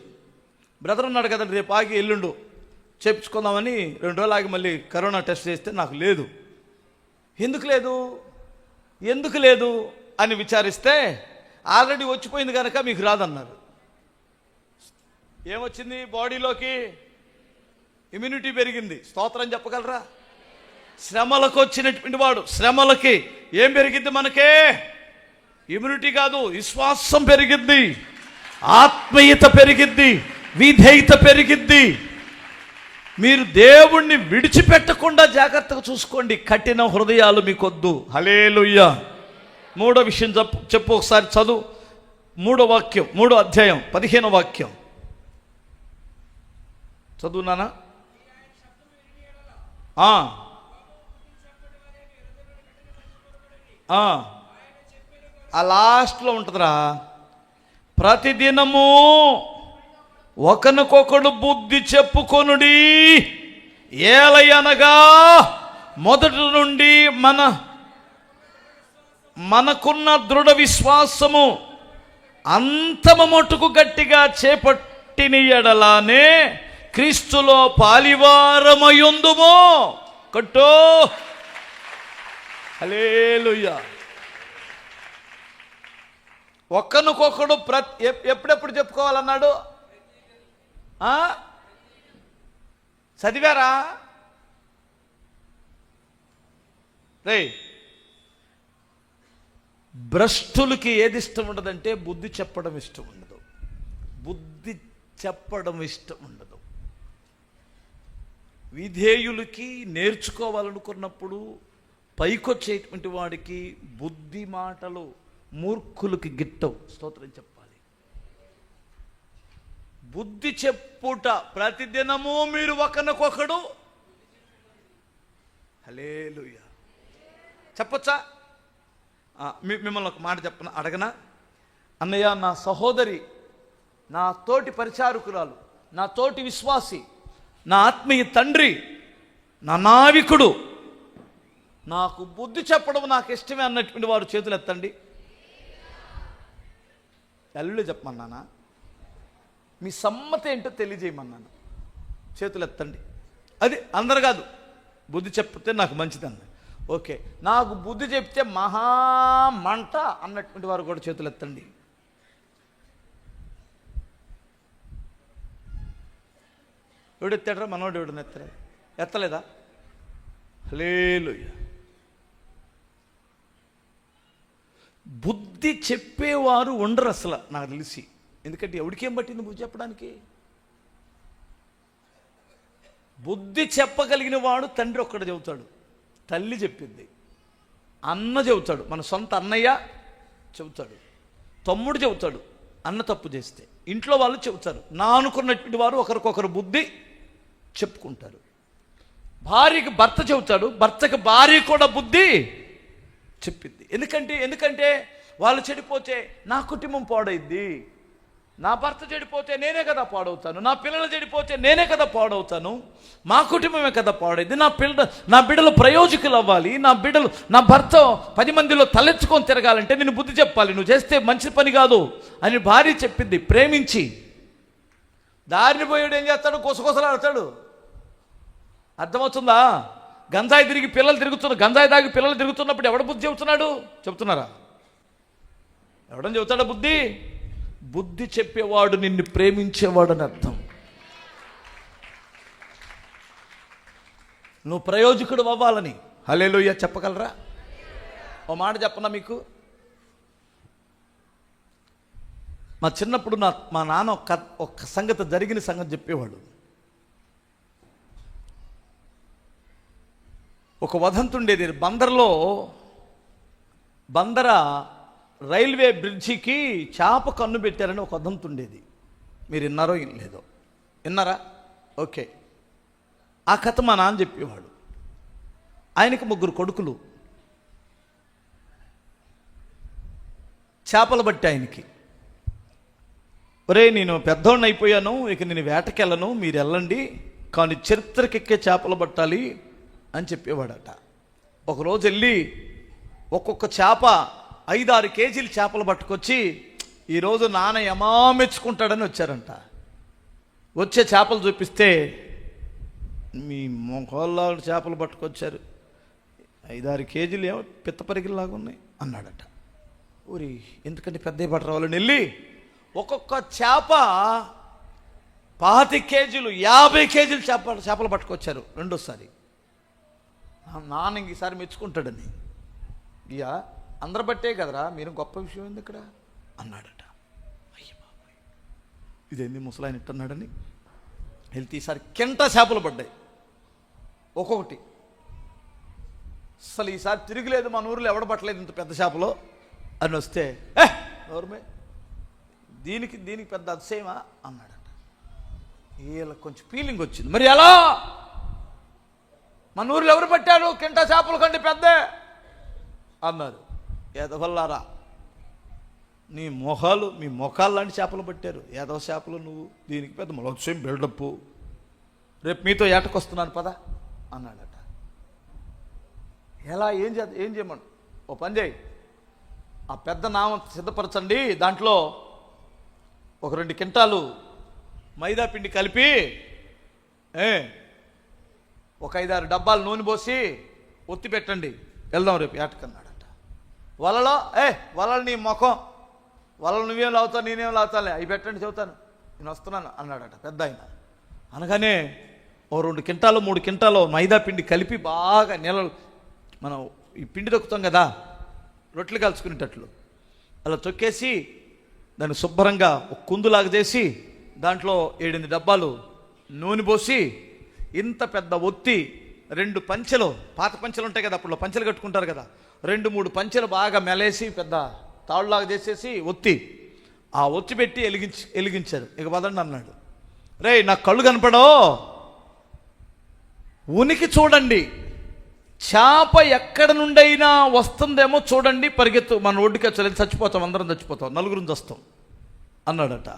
బ్రదర్ ఉన్నాడు కదా, రేపు ఆగి ఎల్లుండు చేయించుకుందామని 2 రోజులు ఆగి మళ్ళీ కరోనా టెస్ట్ చేస్తే నాకు లేదు. ఎందుకు లేదు అని విచారిస్తే ఆల్రెడీ వచ్చిపోయింది కనుక మీకు రాదన్నారు. ఏమొచ్చింది? బాడీలోకి ఇమ్యూనిటీ పెరిగింది. స్తోత్రం చెప్పగలరా? శ్రమలకు వచ్చినటువంటి వాడు, శ్రమలకి ఏం పెరిగిద్ది? మనకే ఇమ్యూనిటీ కాదు, విశ్వాసం పెరిగిద్ది, ఆత్మీయత పెరిగిద్ది, విధేయత పెరిగిద్ది. మీరు దేవుణ్ణి విడిచిపెట్టకుండా జాగ్రత్తగా చూసుకోండి. కఠిన హృదయాలు మీకొద్దు. హల్లెలూయా. 3వ విషయం చెప్పు ఒకసారి చదువు. 3వ వాక్యం, 3వ అధ్యాయం 15వ వాక్యం చదువునానా? ఆ లాస్ట్లో ఉంటుందిరా. ప్రతిదినము ఒకరికొకడు బుద్ధి చెప్పుకొనుడి, ఏలయనగా మొదటి నుండి మనకున్న దృఢ విశ్వాసము అంతము మటుకు గట్టిగా చేపట్టిన ఎడలానే క్రీస్తులో పాలివారమయుందుమో. కట్టో. హల్లెలూయా. ఒకరికొకడు ఎప్పుడెప్పుడు చెప్పుకోవాలన్నాడు? చదివారా? రే, భ్రష్టులకి ఏది ఇష్టం ఉండదంటే బుద్ధి చెప్పడం ఇష్టం ఉండదు. బుద్ధి చెప్పడం ఇష్టం ఉండదు. విధేయులకి నేర్చుకోవాలనుకున్నప్పుడు పైకొచ్చేటువంటి వాడికి బుద్ధి మాటలు మూర్ఖులకి గిట్టవు. స్తోత్రం చెప్పాలి. బుద్ధి చెప్పుట, ప్రతిదినము మీరు ఒకరికొకడు హల్లెలూయా చెప్పొచ్చా? మిమ్మల్ని ఒక మాట అడగనా? అన్నయ్య, నా సహోదరి, నా తోటి పరిచారకురాలు, నా తోటి విశ్వాసి, నా ఆత్మీయ తండ్రి, నా నావికుడు, నాకు బుద్ధి చెప్పడం నాకు ఇష్టమే అన్నటువంటి వారు చేతులు ఎత్తండి. అల్లుళ్ళు చెప్పమన్నానా? మీ సమ్మతి ఏంటో తెలియజేయమన్నాను. చేతులు ఎత్తండి. అది అందరు కాదు, బుద్ధి చెప్తే నాకు మంచిదన్న. ఓకే, నాకు బుద్ధి చెప్తే మహామంట అన్నటువంటి వారు కూడా చేతులు ఎత్తండి. ఎవడు ఎత్తాడరా? మనోడు ఎవడని ఎత్తరా? ఎత్తలేదా? హల్లెలూయా. బుద్ధి చెప్పేవారు ఉండరు అసలు, నాకు తెలిసి. ఎందుకంటే ఎవడికేం పట్టింది బుద్ధి చెప్పడానికి? బుద్ధి చెప్పగలిగిన వాడు తండ్రి ఒక్కడు చెబుతాడు, తల్లి చెప్పింది, అన్న చెబుతాడు, మన సొంత అన్నయ్య చెబుతాడు, తమ్ముడు చెబుతాడు అన్న తప్పు చేస్తే, ఇంట్లో వాళ్ళు చెబుతారు. నా అనుకున్నటువంటి వారు ఒకరికొకరు బుద్ధి చెప్పుకుంటారు. భార్యకి భర్త చెబుతాడు, భర్తకి భార్య కూడా బుద్ధి చెప్పింది. ఎందుకంటే వాళ్ళు చెడిపోతే నా కుటుంబం పాడైద్ది, నా భర్త చెడిపోతే నేనే కదా పాడవుతాను, నా పిల్లలు చెడిపోతే నేనే కదా పాడవుతాను, మా కుటుంబమే కదా పాడైద్ది, నా బిడ్డలు ప్రయోజకులు అవ్వాలి, నా భర్త 10 మందిలో తలెత్తుకొని తిరగాలంటే నేను బుద్ధి చెప్పాలి, నువ్వు చేస్తే మంచి పని కాదు అని భార్య చెప్పింది. ప్రేమించి దారిని పోయాడు ఏం చేస్తాడు? కొసకొసలాడతాడు. అర్థమవుతుందా? గంజాయి గంజాయి దాగి పిల్లలు తిరుగుతున్నప్పుడు ఎవడ బుద్ధి చెబుతున్నాడు? చెబుతున్నారా? ఎవడని చెబుతాడా బుద్ధి? బుద్ధి చెప్పేవాడు నిన్ను ప్రేమించేవాడు అని అర్థం. నువ్వు ప్రయోజకుడు అవ్వాలని. హల్లెలూయా చెప్పగలరా? ఓ మాట చెప్పనా మీకు? మా చిన్నప్పుడు మా నాన్న ఒక సంగతి, జరిగిన సంగతి చెప్పేవాడు. ఒక వదంతి ఉండేది. బందర రైల్వే బ్రిడ్జికి చేప కన్ను పెట్టారని ఒక వదంతి ఉండేది. మీరు విన్నారో లేదో? విన్నారా? ఓకే. ఆ కథ మా నాన్న చెప్పేవాడు. ఆయనకి 3 కొడుకులు. చేపలు బట్టి ఆయనకి, ఒరే నేను పెద్దోడిని అయిపోయాను, ఇక నేను వేటకెళ్ళను, మీరు వెళ్ళండి, కానీ చరిత్రకెక్కే చేపలు పట్టాలి అని చెప్పేవాడట. ఒకరోజు వెళ్ళి ఒక్కొక్క చేప 5-6 కేజీలు చేపలు పట్టుకొచ్చి, ఈరోజు నాన్న యమా మెచ్చుకుంటాడని వచ్చారంట. వచ్చే చేపలు చూపిస్తే, మీ మొహల్లా చేపలు పట్టుకొచ్చారు, 5-6 కేజీలు ఏమో పిత్త పరిగిలాగా ఉన్నాయి అన్నాడట. ఊరి ఎందుకంటే పెద్ద పట్టరావాలని వెళ్ళి ఒక్కొక్క చేప 25 కేజీలు 50 కేజీలు చేపలు పట్టుకొచ్చారు రెండోసారి. నాన్న ఈసారి మెచ్చుకుంటాడని. ఇయ్యా అందరు బట్టే కదరా, మీరు గొప్ప విషయం ఏంది ఇక్కడ అన్నాడట. అయ్య బాబాయ్, ఇదేంది ముసలాయన ఇట్టన్నాడని వెళ్తే ఈసారి కింట చేపలు పడ్డాయి ఒక్కొక్కటి. అసలు ఈసారి తిరిగిలేదు, మన ఊరిలో ఎవడ పట్టలేదు ఇంత పెద్ద చేపలు అని వస్తే, నోర్మే దీనికి పెద్ద అతిశయమా అన్నాడట. వీళ్ళకి కొంచెం ఫీలింగ్ వచ్చింది. మరి ఎలా? మన ఊరిలో ఎవరు పట్టారు కింట చేపలు కంటే పెద్ద అన్నారు. ఎదవల్లారా, మీ మొఖాలు లాంటి చేపలు పట్టారు, ఏదో చేపలు నువ్వు, దీనికి పెద్ద మొలసేం బిల్డప్, రేపు మీతో ఏటకొస్తున్నాను పద అన్నాడట. ఎలా? ఏం చేయమను? ఓ పని చేయి, ఆ పెద్ద నామం సిద్ధపరచండి, దాంట్లో ఒక 2 కింటాలు మైదా పిండి కలిపి ఒక 5-6 డబ్బాలు నూనె పోసి ఒత్తి పెట్టండి, వెళ్దాం రేపు ఏటకన్నాడట. వలలు నీ ముఖం, వలలు నువ్వేం లాగుతావు, నేనేం లాగుతానులే, అవి పెట్టండి చెబుతాను, నేను వస్తున్నాను అన్నాడట పెద్ద ఆయన. అనగానే ఓ 2 కింటాలు 3 కింటాలు మైదా పిండి కలిపి బాగా మనం ఈ పిండి తొక్కుతాం కదా రొట్టెలు కలుసుకునేటట్లు అలా తొక్కేసి దాన్ని శుభ్రంగా ఒక కుందులాగా చేసి దాంట్లో 7-8 డబ్బాలు నూనె పోసి ఇంత పెద్ద ఒత్తి 2 పంచెలు, పాత పంచెలు ఉంటాయి కదా అప్పుడు, పంచెలు కట్టుకుంటారు కదా, 2-3 పంచెలు బాగా మెలేసి పెద్ద తాళ్ళలాగా చేసేసి ఒత్తి పెట్టి వెలిగించారు. ఇక పదండి అన్నాడు. రేయ్ నాకు కళ్ళు కనపడో, ఉనికి చూడండి, చేప ఎక్కడ నుండైనా వస్తుందేమో చూడండి, పరిగెత్తు, మన ఒడ్డుకి వచ్చలేదు, చచ్చిపోతాం, అందరం చచ్చిపోతాం, నలుగురిని చస్తాం అన్నాడట.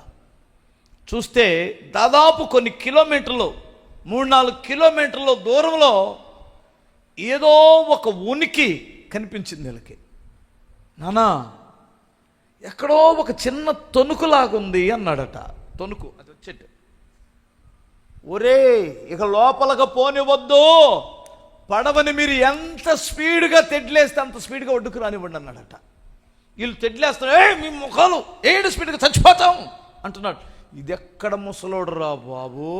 చూస్తే దాదాపు కొన్ని కిలోమీటర్లు, 3-4 కిలోమీటర్ల దూరంలో ఏదో ఒక ఉనికి కనిపించింది వీళ్ళకి. నానా ఎక్కడో ఒక చిన్న తొనుకులాగుంది అన్నాడట. తొనుకు అది వచ్చేట్టు. ఒరే ఇక లోపలగా పోనివద్దు, పడవని మీరు ఎంత స్పీడ్గా తెడ్లేస్తే అంత స్పీడ్గా ఒడ్డుకు రానివ్వండి అన్నాడట. వీళ్ళు తెడ్లేస్తారు, మీ ముఖాలు ఏడు స్పీడ్గా చచ్చిపోతాం అంటున్నాడు. ఇది ఎక్కడ ముసలోడు రా బాబు,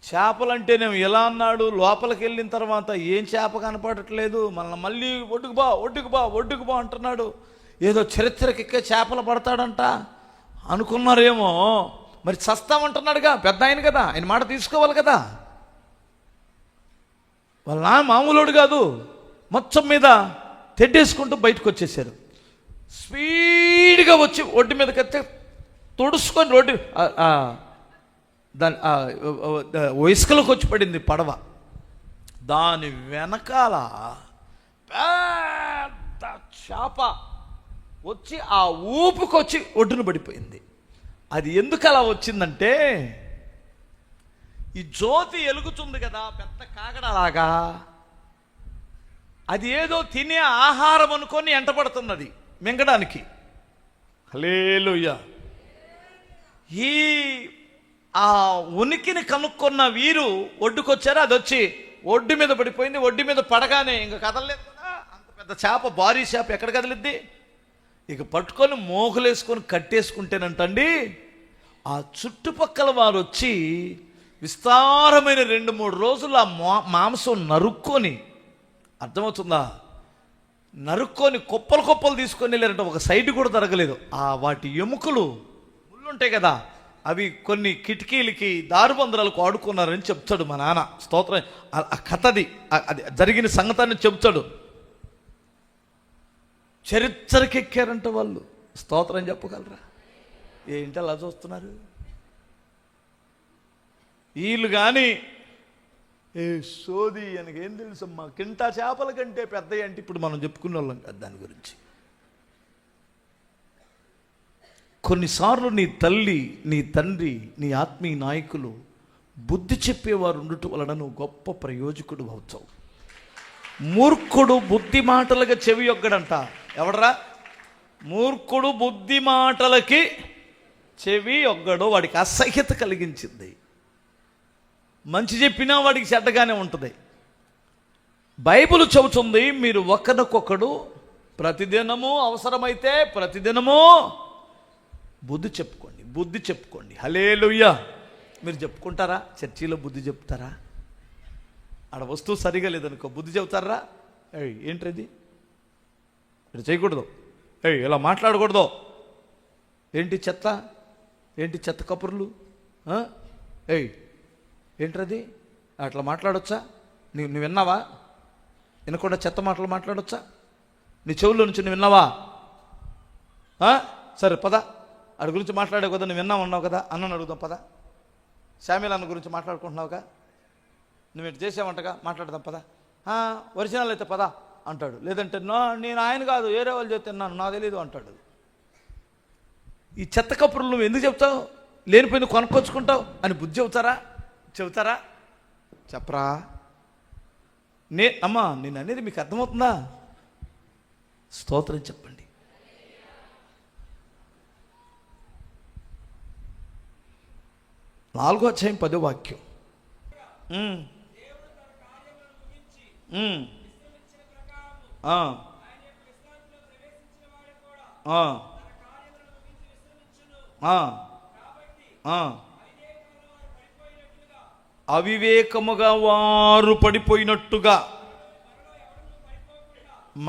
చేపలంటేనేమో ఎలా అన్నాడు, లోపలికి వెళ్ళిన తర్వాత ఏం చేప కనపడట్లేదు, మనల్ని మళ్ళీ ఒడ్డుకు బా ఒడ్డుకు బా ఒడ్డుకు బా అంటున్నాడు. ఏదో చరిత్రకెక్కే చేపలు పడతాడంట అనుకున్నారేమో. మరి చస్తామంటున్నాడుగా, పెద్ద ఆయన కదా, ఆయన మాట తీసుకోవాలి కదా. వాళ్ళ నాన్న మామూలుడు కాదు, మొత్తం మీద తెడ్డేసుకుంటూ బయటకు వచ్చేసారు. స్పీడ్గా వచ్చి ఒడ్డు మీదకి వస్తే తుడుచుకొని రోడ్డు దాని ఇసుకలోకి వచ్చి పడింది పడవ. దాని వెనకాల పెద్ద చేప వచ్చి ఆ ఊపుకొచ్చి ఒడ్డున పడిపోయింది. అది ఎందుకు అలా వచ్చిందంటే, ఈ జ్యోతి ఎలుగుతుంది కదా పెద్ద కాగడలాగా, అది ఏదో తినే ఆహారం అనుకొని ఎంటపడుతున్నది మింగడానికి. హల్లెలూయా. ఈ ఆ ఉనికిని కనుక్కున్న వీరు ఒడ్డుకొచ్చారు, అది వచ్చి ఒడ్డు మీద పడిపోయింది. ఒడ్డు మీద పడగానే ఇంకా కదలలేదు కదా, అంత పెద్ద చేప, భారీ చేప ఎక్కడ కదిలిద్ది? ఇక పట్టుకొని మోగులేసుకొని కట్టేసుకుంటేనంటండి, ఆ చుట్టుపక్కల వారు వచ్చి విస్తారమైన 2-3 రోజులు ఆ మాంసం నరుక్కొని, అర్థమవుతుందా, నరుక్కొని కుప్పలు కుప్పలు తీసుకొని వెళ్ళారంటే ఒక సైడ్ కూడా తరగలేదు. ఆ వాటి ఎముకలు ముళ్ళుంటాయి కదా, అవి కొన్ని కిటికీలకి దారుబందరాలకు ఆడుకున్నారని చెప్తాడు మా నాన్న. స్తోత్రం. ఆ కథది, అది జరిగిన సంగతాన్ని చెప్తాడు. చరిత్రకెక్కారంట వాళ్ళు. స్తోత్రం చెప్పగలరా? ఏంటి అలా చూస్తున్నారు? వీళ్ళు కానీ ఏ సోది అనకేం తెలుసమ్మా, కింటా చేపల కంటే పెద్దవి అంటే ఇప్పుడు మనం చెప్పుకునే వాళ్ళం కాదు దాని గురించి. కొన్నిసార్లు నీ తల్లి, నీ తండ్రి, నీ ఆత్మీయ నాయకులు బుద్ధి చెప్పేవారు ఉండటం వలన నువ్వు గొప్ప ప్రయోజకుడు అవుతావు. మూర్ఖుడు బుద్ధి మాటలుగా చెవి యొగ్గడంట. ఎవడరా మూర్ఖుడు? బుద్ధి మాటలకి చెవి యొగ్గడు. వాడికి అసహ్యత కలిగించింది. మంచి చెప్పినా వాడికి చెడ్డగానే ఉంటుంది. బైబిల్ చెబుతుంది, మీరు ఒకరికొకడు ప్రతిదినము, అవసరమైతే ప్రతిదినము బుద్ధి చెప్పుకోండి, బుద్ధి చెప్పుకోండి. హల్లెలూయా. మీరు చెప్పుకుంటారా? చర్చిలో బుద్ధి చెప్తారా? ఆడ వస్తువు సరిగా లేదనుకో బుద్ధి చెబుతారా? ఏంటిది ఇటు చేయకూడదు, ఇలా మాట్లాడకూడదు, ఏంటి చెత్త, ఏంటి చెత్త కబుర్లు, ఏంటది అట్లా మాట్లాడొచ్చా? నువ్వు విన్నావా? వినకుండా చెత్త మాటలు మాట్లాడొచ్చా? నీ చెవుల్లో నుంచి నువ్వు విన్నావా? సరే పద, వాడి గురించి మాట్లాడే కదా, నువ్వు విన్నావు కదా, అన్నను అడుగుదాం పద. శామ్యూల్ అన్న గురించి మాట్లాడుకుంటున్నావుగా, నువ్వు ఇటు చేసావంటగా, మాట్లాడదాం పద. ఒరిజినల్ అయితే పద అంటాడు. లేదంటే నేను ఆయన కాదు వేరే వాళ్ళు చెప్తున్నాను, నాకు తెలీదు అంటాడు. ఈ చెత్త కప్పులు నువ్వు ఎందుకు చెప్తావు? లేనిపోయింది కొనుక్కొచ్చుకుంటావు అని బుద్ధి చెబుతారా? చెప్పరా? అమ్మా నేను అనేది మీకు అర్థమవుతుందా? స్తోత్రం చెప్పండి. నాలుగో అధ్యాయం 10వ వాక్యం. అవివేకముగా వారు పడిపోయినట్టుగా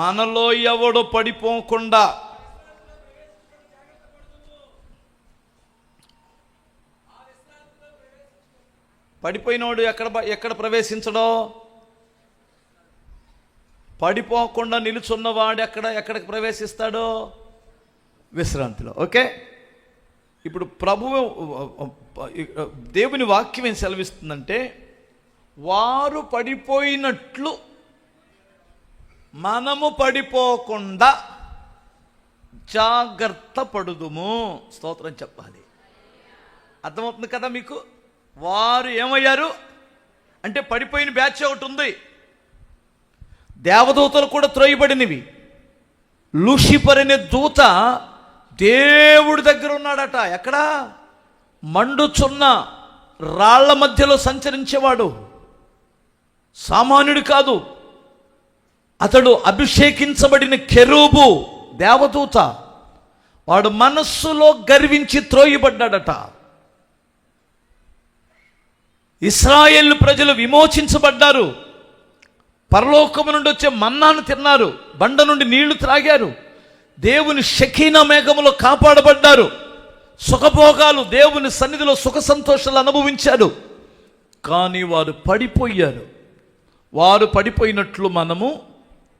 మనలో ఎవడు పడిపోకుండా పడిపోయినోడు ఎక్కడ ప్రవేశించడో, పడిపోకుండా నిలుచున్నవాడు ఎక్కడికి ప్రవేశిస్తాడో? విశ్రాంతిలో. ఓకే, ఇప్పుడు ప్రభువు దేవుని వాక్యం ఏం సెలవిస్తుందంటే, వారు పడిపోయినట్లు మనము పడిపోకుండా జాగ్రత్త పడుదుము. స్తోత్రం చెప్పాలి. అర్థమవుతుంది కదా మీకు? వారు ఏమయ్యారు అంటే పడిపోయిన బ్యాచ్ ఒకటి ఉంది. దేవదూతలు కూడా త్రోయబడినవి. లూసిఫర్ అనే దూత దేవుడి దగ్గర ఉన్నాడట. ఎక్కడ? మండుచున్న రాళ్ల మధ్యలో సంచరించేవాడు. సామాన్యుడు కాదు. అతడు అభిషేకించబడిన కెరూబు, దేవదూత. వాడు మనస్సులో గర్వించి త్రోయబడ్డాడట. ఇశ్రాయేలు ప్రజలు విమోచించబడ్డారు. పరలోకము నుండి వచ్చే మన్నాను తిన్నారు. బండ నుండి నీళ్లు త్రాగారు. దేవుని షకీనా మేఘములో కాపాడబడ్డారు. సుఖభోగాలు, దేవుని సన్నిధిలో సుఖ సంతోషాలు అనుభవించారు. కానీ వారు పడిపోయారు. వారు పడిపోయినట్లు మనము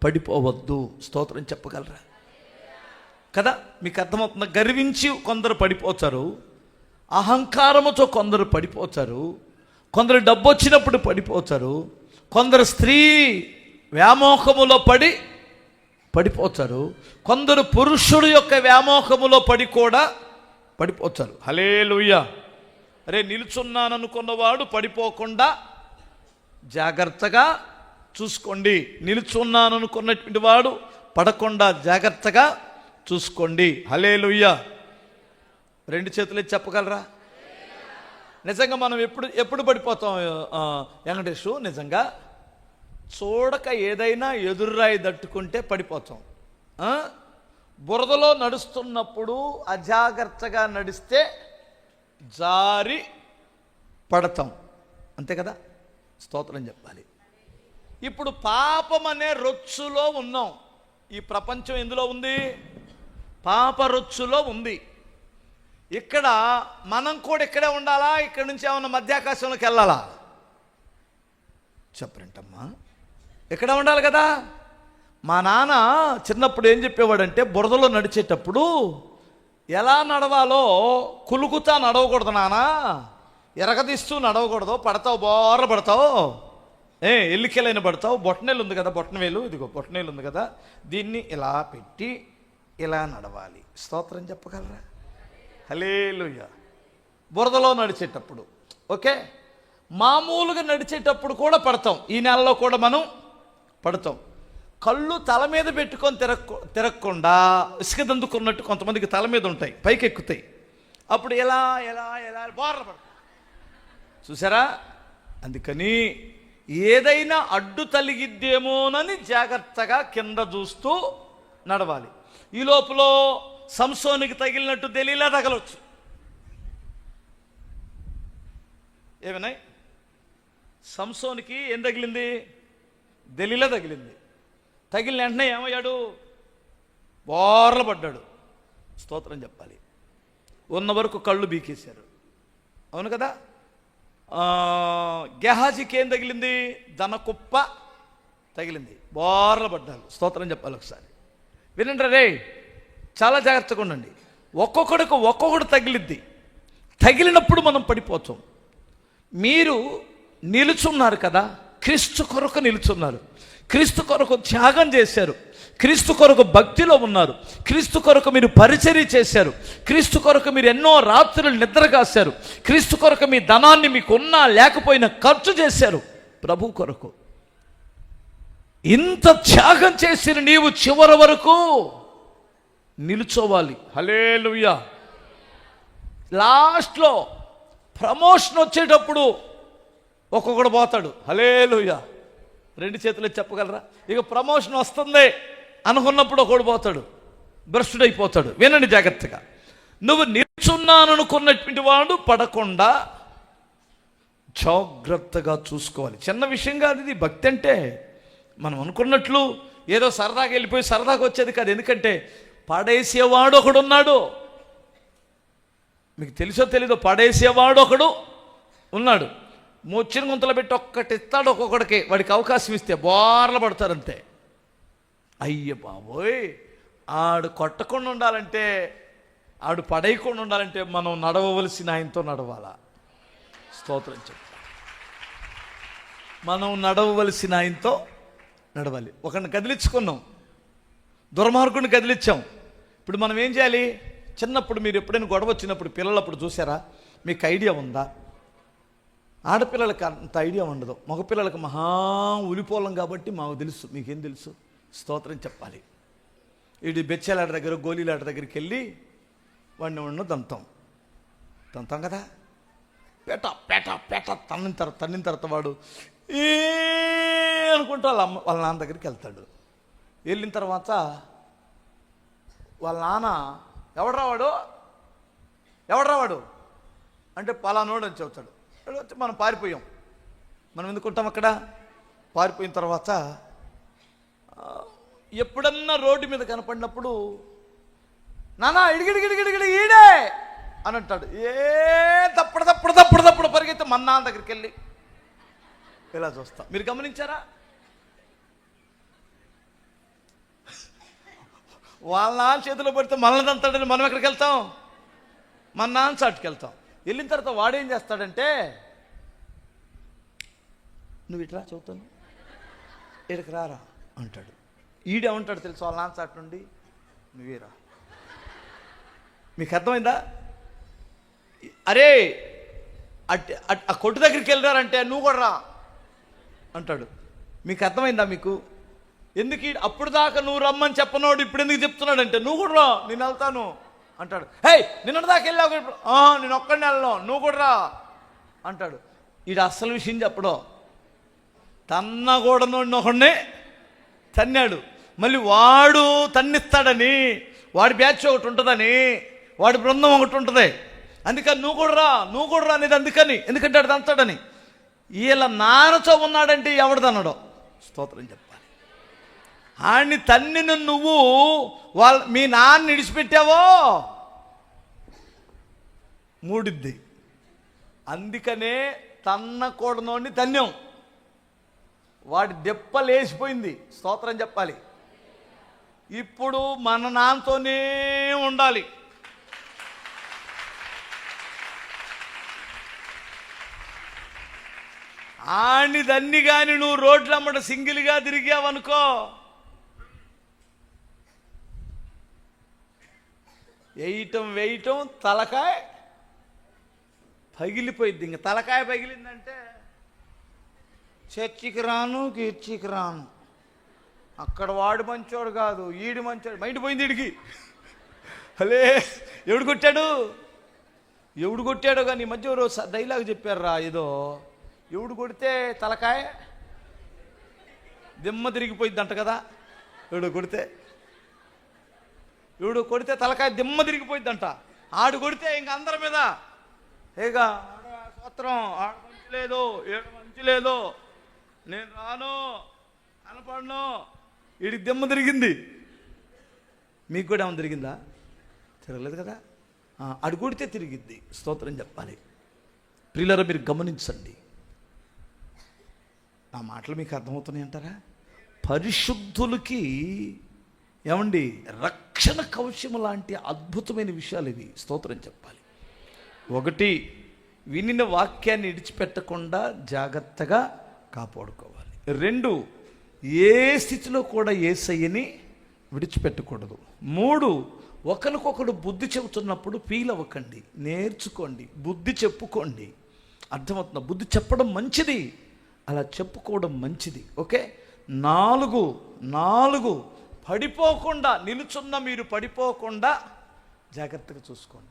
పడిపోవద్దు. స్తోత్రం చెప్పగలరా కదా? మీకు అర్థమవుతుందా? గర్వించి కొందరు పడిపోతారు, అహంకారముతో కొందరు పడిపోతారు, కొందరు డబ్బు వచ్చినప్పుడు పడిపోతారు, కొందరు స్త్రీ వ్యామోహములో పడిపోతారు, కొందరు పురుషుడు యొక్క వ్యామోహములో కూడా పడిపోతారు. హల్లెలూయా. అరే, నిలుచున్నాననుకున్నవాడు పడిపోకుండా జాగ్రత్తగా చూసుకోండి. నిలుచున్నాననుకున్నటువంటి వాడు పడకుండా జాగ్రత్తగా చూసుకోండి. హల్లెలూయా. రెండు చేతులు చెప్పగలరా? నిజంగా మనం ఎప్పుడు పడిపోతాం వెంకటేషు? నిజంగా చూడక ఏదైనా ఎదురురాయి దట్టుకుంటే పడిపోతాం. బురదలో నడుస్తున్నప్పుడు అజాగ్రత్తగా నడిస్తే జారి పడతాం. అంతే కదా? స్తోత్రం చెప్పాలి. ఇప్పుడు పాపం అనే రొచ్చులో ఉన్నాం. ఈ ప్రపంచం ఎందులో ఉంది? పాప రొచ్చులో ఉంది. ఇక్కడ మనం కూడా ఇక్కడే ఉండాలా? ఇక్కడ నుంచి ఏమన్నా మధ్యాకాశంలోకి వెళ్ళాలా? చెప్పరంటమ్మా. ఇక్కడ ఉండాలి కదా. మా నాన్న చిన్నప్పుడు ఏం చెప్పేవాడంటే, బురదలో నడిచేటప్పుడు ఎలా నడవాలో కులుకుతా నడవకూడదు నాన్న, ఎరగదీస్తూ నడవకూడదు, పడతావు, బోర్ర పడతావు, ఎల్లికెలైన పడతావు. బొట్టనేలు ఉంది కదా, బొట్టనవేలు, ఇదిగో బొట్టనేలు ఉంది కదా, దీన్ని ఇలా పెట్టి ఇలా నడవాలి. స్తోత్రం చెప్పగలరా? హల్లెలూయా. బురదలో నడిచేటప్పుడు ఓకే. మామూలుగా నడిచేటప్పుడు కూడా పడతాం. ఈ నెలలో కూడా మనం పడతాం. కళ్ళు తల మీద పెట్టుకొని తిరగకుండా ఇసుక దందుకున్నట్టు కొంతమందికి తల మీద ఉంటాయి, పైకి ఎక్కుతాయి. అప్పుడు ఎలా ఎలా ఎలా బోర్ర పడతాం. చూసారా? అందుకని ఏదైనా అడ్డు తలిగిద్దేమోనని జాగ్రత్తగా కింద చూస్తూ నడవాలి. ఈ లోపల సంసోనికి తగిలినట్టు దెలీలా తగలవచ్చు. ఏమన్నాయి? సంసోనికి ఏం తగిలింది? దెలీలా తగిలింది. తగిలిన వెంటనే ఏమయ్యాడు? బోర్ల పడ్డాడు. స్తోత్రం చెప్పాలి. ఉన్న వరకు కళ్ళు బీకేశారు. అవును కదా? గెహాజీకి ఏం తగిలింది? దనకుప్ప తగిలింది. బోర్ల పడ్డాడు. స్తోత్రం చెప్పాలి. ఒకసారి వినండి రే, చాలా జాగ్రత్తగా ఉండండి. ఒక్కొక్కడు తగిలిద్ది. తగిలినప్పుడు మనం పడిపోతాం. మీరు నిలుచున్నారు కదా, క్రీస్తు కొరకు నిలుచున్నారు, క్రీస్తు కొరకు త్యాగం చేశారు, క్రీస్తు కొరకు భక్తిలో ఉన్నారు, క్రీస్తు కొరకు మీరు పరిచర్య చేశారు, క్రీస్తు కొరకు మీరు ఎన్నో రాత్రులు నిద్రగాశారు, క్రీస్తు కొరకు మీ ధనాన్ని మీకున్నా లేకపోయినా ఖర్చు చేశారు ప్రభు కొరకు. ఇంత త్యాగం చేసిన నీవు చివరి వరకు నిలుచోవాలి. హల్లెలూయా. లాస్ట్లో ప్రమోషన్ వచ్చేటప్పుడు ఒక్కొక్కడు పోతాడు. హల్లెలూయా. రెండు చేతులు చెప్పగలరా? ఇక ప్రమోషన్ వస్తుంది అనుకున్నప్పుడు ఒకడు పోతాడు, భ్రష్టుడైపోతాడు. వినండి జాగ్రత్తగా. నువ్వు నిల్చున్నాననుకున్నటువంటి వాడు పడకుండా జాగ్రత్తగా చూసుకోవాలి. చిన్న విషయం కాదు ఇది. భక్తి అంటే మనం అనుకున్నట్లు ఏదో సరదాగా వెళ్ళిపోయి సరదాగా వచ్చేది కాదు. ఎందుకంటే పడేసేవాడు ఒకడున్నాడు. మీకు తెలుసో తెలీదో, పడేసేవాడు ఒకడు ఉన్నాడు. మొచ్చిన గుంతలు పెట్టి ఒక్కటి ఇస్తాడు ఒక్కొక్కడికి. వాడికి అవకాశం ఇస్తే బోర్ల పడతారంతే. అయ్య బాబోయ్, ఆడు కొట్టకుండా ఉండాలంటే ఆడు పడేయకుండా ఉండాలంటే మనం నడవవలసిన ఆయనతో నడవాలా. స్తోత్రం చెప్పాలి. మనం నడవవలసిన ఆయనతో నడవాలి. ఒకరిని కదిలించుకున్నాం, దుర్మార్గుడిని కదిలించాం. ఇప్పుడు మనం ఏం చేయాలి? చిన్నప్పుడు మీరు ఎప్పుడైనా గొడవ వచ్చినప్పుడు పిల్లలప్పుడు చూసారా? మీకు ఐడియా ఉందా? ఆడపిల్లలకి అంత ఐడియా ఉండదు, మగపిల్లలకి మహా ఉలిపోలం కాబట్టి మాకు తెలుసు. మీకేం తెలుసు? స్తోత్రం చెప్పాలి. వీడి బెచ్చాలాట దగ్గర గోళీలాట దగ్గరికి వెళ్ళి వాడిని తంతాం కదా, పేట పేట పేట తన్నిన తర్వాత వాడు ఏ అనుకుంటూ వాళ్ళ నాన్న దగ్గరికి వెళ్తాడు. వెళ్ళిన తర్వాత వాళ్ళ నాన్న ఎవడరా వాడు అంటే పలానోడు అని చెబుతాడు. వచ్చి మనం పారిపోయాం. మనం ఎందుకుంటాం అక్కడ? పారిపోయిన తర్వాత ఎప్పుడన్నా రోడ్డు మీద కనపడినప్పుడు నానా ఇడిగిడిగిడిగిడిగిడి ఈడే అని అంటాడు. తప్పుడు పరిగెత్తి మన నాన్న దగ్గరికి వెళ్ళి ఇలా చూస్తాం. మీరు గమనించారా? వాళ్ళ నాన్న చేతిలో పడితే మనల్ని తంతాడని మనం ఎక్కడికి వెళ్తాం? మన నాన్న చాటుకి వెళ్తాం. వెళ్ళిన తర్వాత వాడేం చేస్తాడంటే, నువ్వు ఇట్లా చెబుతాను ఇక్కడికి రారా అంటాడు. ఈడేమంటాడు తెలుసు? వాళ్ళ నాన్న చాటు నుండి నువ్వేరా. మీకు అర్థమైందా? అరే ఆ కొట్టు దగ్గరికి వెళ్ళారంటే నువ్వు కూడా రా అంటాడు. మీకు అర్థమైందా? మీకు ఎందుకు అప్పుడు దాకా నువ్వు రమ్మని చెప్పనోడు ఇప్పుడు ఎందుకు చెప్తున్నాడంటే, నువ్వు కూడా రా, నేను వెళ్తాను అంటాడు. హే నిన్న దాకా వెళ్ళావు, నేను ఒక్కడిని వెళ్ళను, నువ్వు కూడా రా అంటాడు. ఈడు అస్సలు విషయం చెప్పడం, తన్నకూడనోడిని ఒకడిని తన్నాడు. మళ్ళీ వాడు తన్నిస్తాడని, వాడి బ్యాచ్ ఒకటి ఉంటుందని, వాడి బృందం ఒకటి ఉంటుంది, అందుకని నువ్వు కూడా రా అనేది. ఎందుకంటే వాడు తంతాడని. వీళ్ళ నాన్నతో ఉన్నాడంటే ఎవడదన్నాడో స్తోత్రం చెప్పాలి. ఆడిని తన్నిన నువ్వు మీ నాన్న విడిచిపెట్టావో మూడిద్ది. అందుకనే తన్నకూడనోడిని తన్యాం. వాడి దెప్ప లేచిపోయింది. స్తోత్రం చెప్పాలి. ఇప్పుడు మన నాన్నతోనే ఉండాలి. ఆడిని దన్ని కానీ నువ్వు రోడ్లమ్మట సింగిల్గా తిరిగావనుకో, వేయటం తలకాయ పగిలిపోయింది. ఇంక తలకాయ పగిలిందంటే చర్చికి రాను, కీర్చికి రాను. అక్కడ వాడు మంచోడు కాదు, ఈడు మంచోడు. మైండ్ పోయింది ఈడికి. అలే ఎవడు కొట్టాడో కానీ ఈ మధ్య రోజు డైలాగ్ చెప్పారు ఏదో, ఎవడు కొడితే తలకాయ దిమ్మ తిరిగిపోయింది అంట కదా. ఎవడు కొడితే తలకాయ దిమ్మ తిరిగిపోయిందంట. ఆడు కొడితే ఇంక అందరి మీద ఏగా స్తోత్రం, ఆడు మంచి లేదు, నేను రాను, కనపడను. వీడికి దిమ్మ తిరిగింది. మీకు కూడా ఏమైనా తిరిగిందా? తిరగలేదు కదా. ఆడు కొడితే తిరిగిద్ది. స్తోత్రం చెప్పాలి. ప్రియులారా మీరు గమనించండి, నా మాటలు మీకు అర్థమవుతున్నాయి అంటారా? పరిశుద్ధులకి ఏమండి రక్షణ కవచము లాంటి అద్భుతమైన విషయాలు ఇవి. స్తోత్రం చెప్పాలి. ఒకటి, వినిన వాక్యాన్ని విడిచిపెట్టకుండా జాగ్రత్తగా కాపాడుకోవాలి. రెండు, ఏ స్థితిలో కూడా యేసయ్యని విడిచిపెట్టకూడదు. మూడు, ఒకరికొకడు బుద్ధి చెబుతున్నప్పుడు ఫీల్ అవ్వకండి, నేర్చుకోండి, బుద్ధి చెప్పుకోండి. అర్థమవుతుందా? బుద్ధి చెప్పడం మంచిది, అలా చెప్పుకోవడం మంచిది. ఓకే. నాలుగు పడిపోకుండా, నిలుచున్న మీరు పడిపోకుండా జాగ్రత్తగా చూసుకోండి.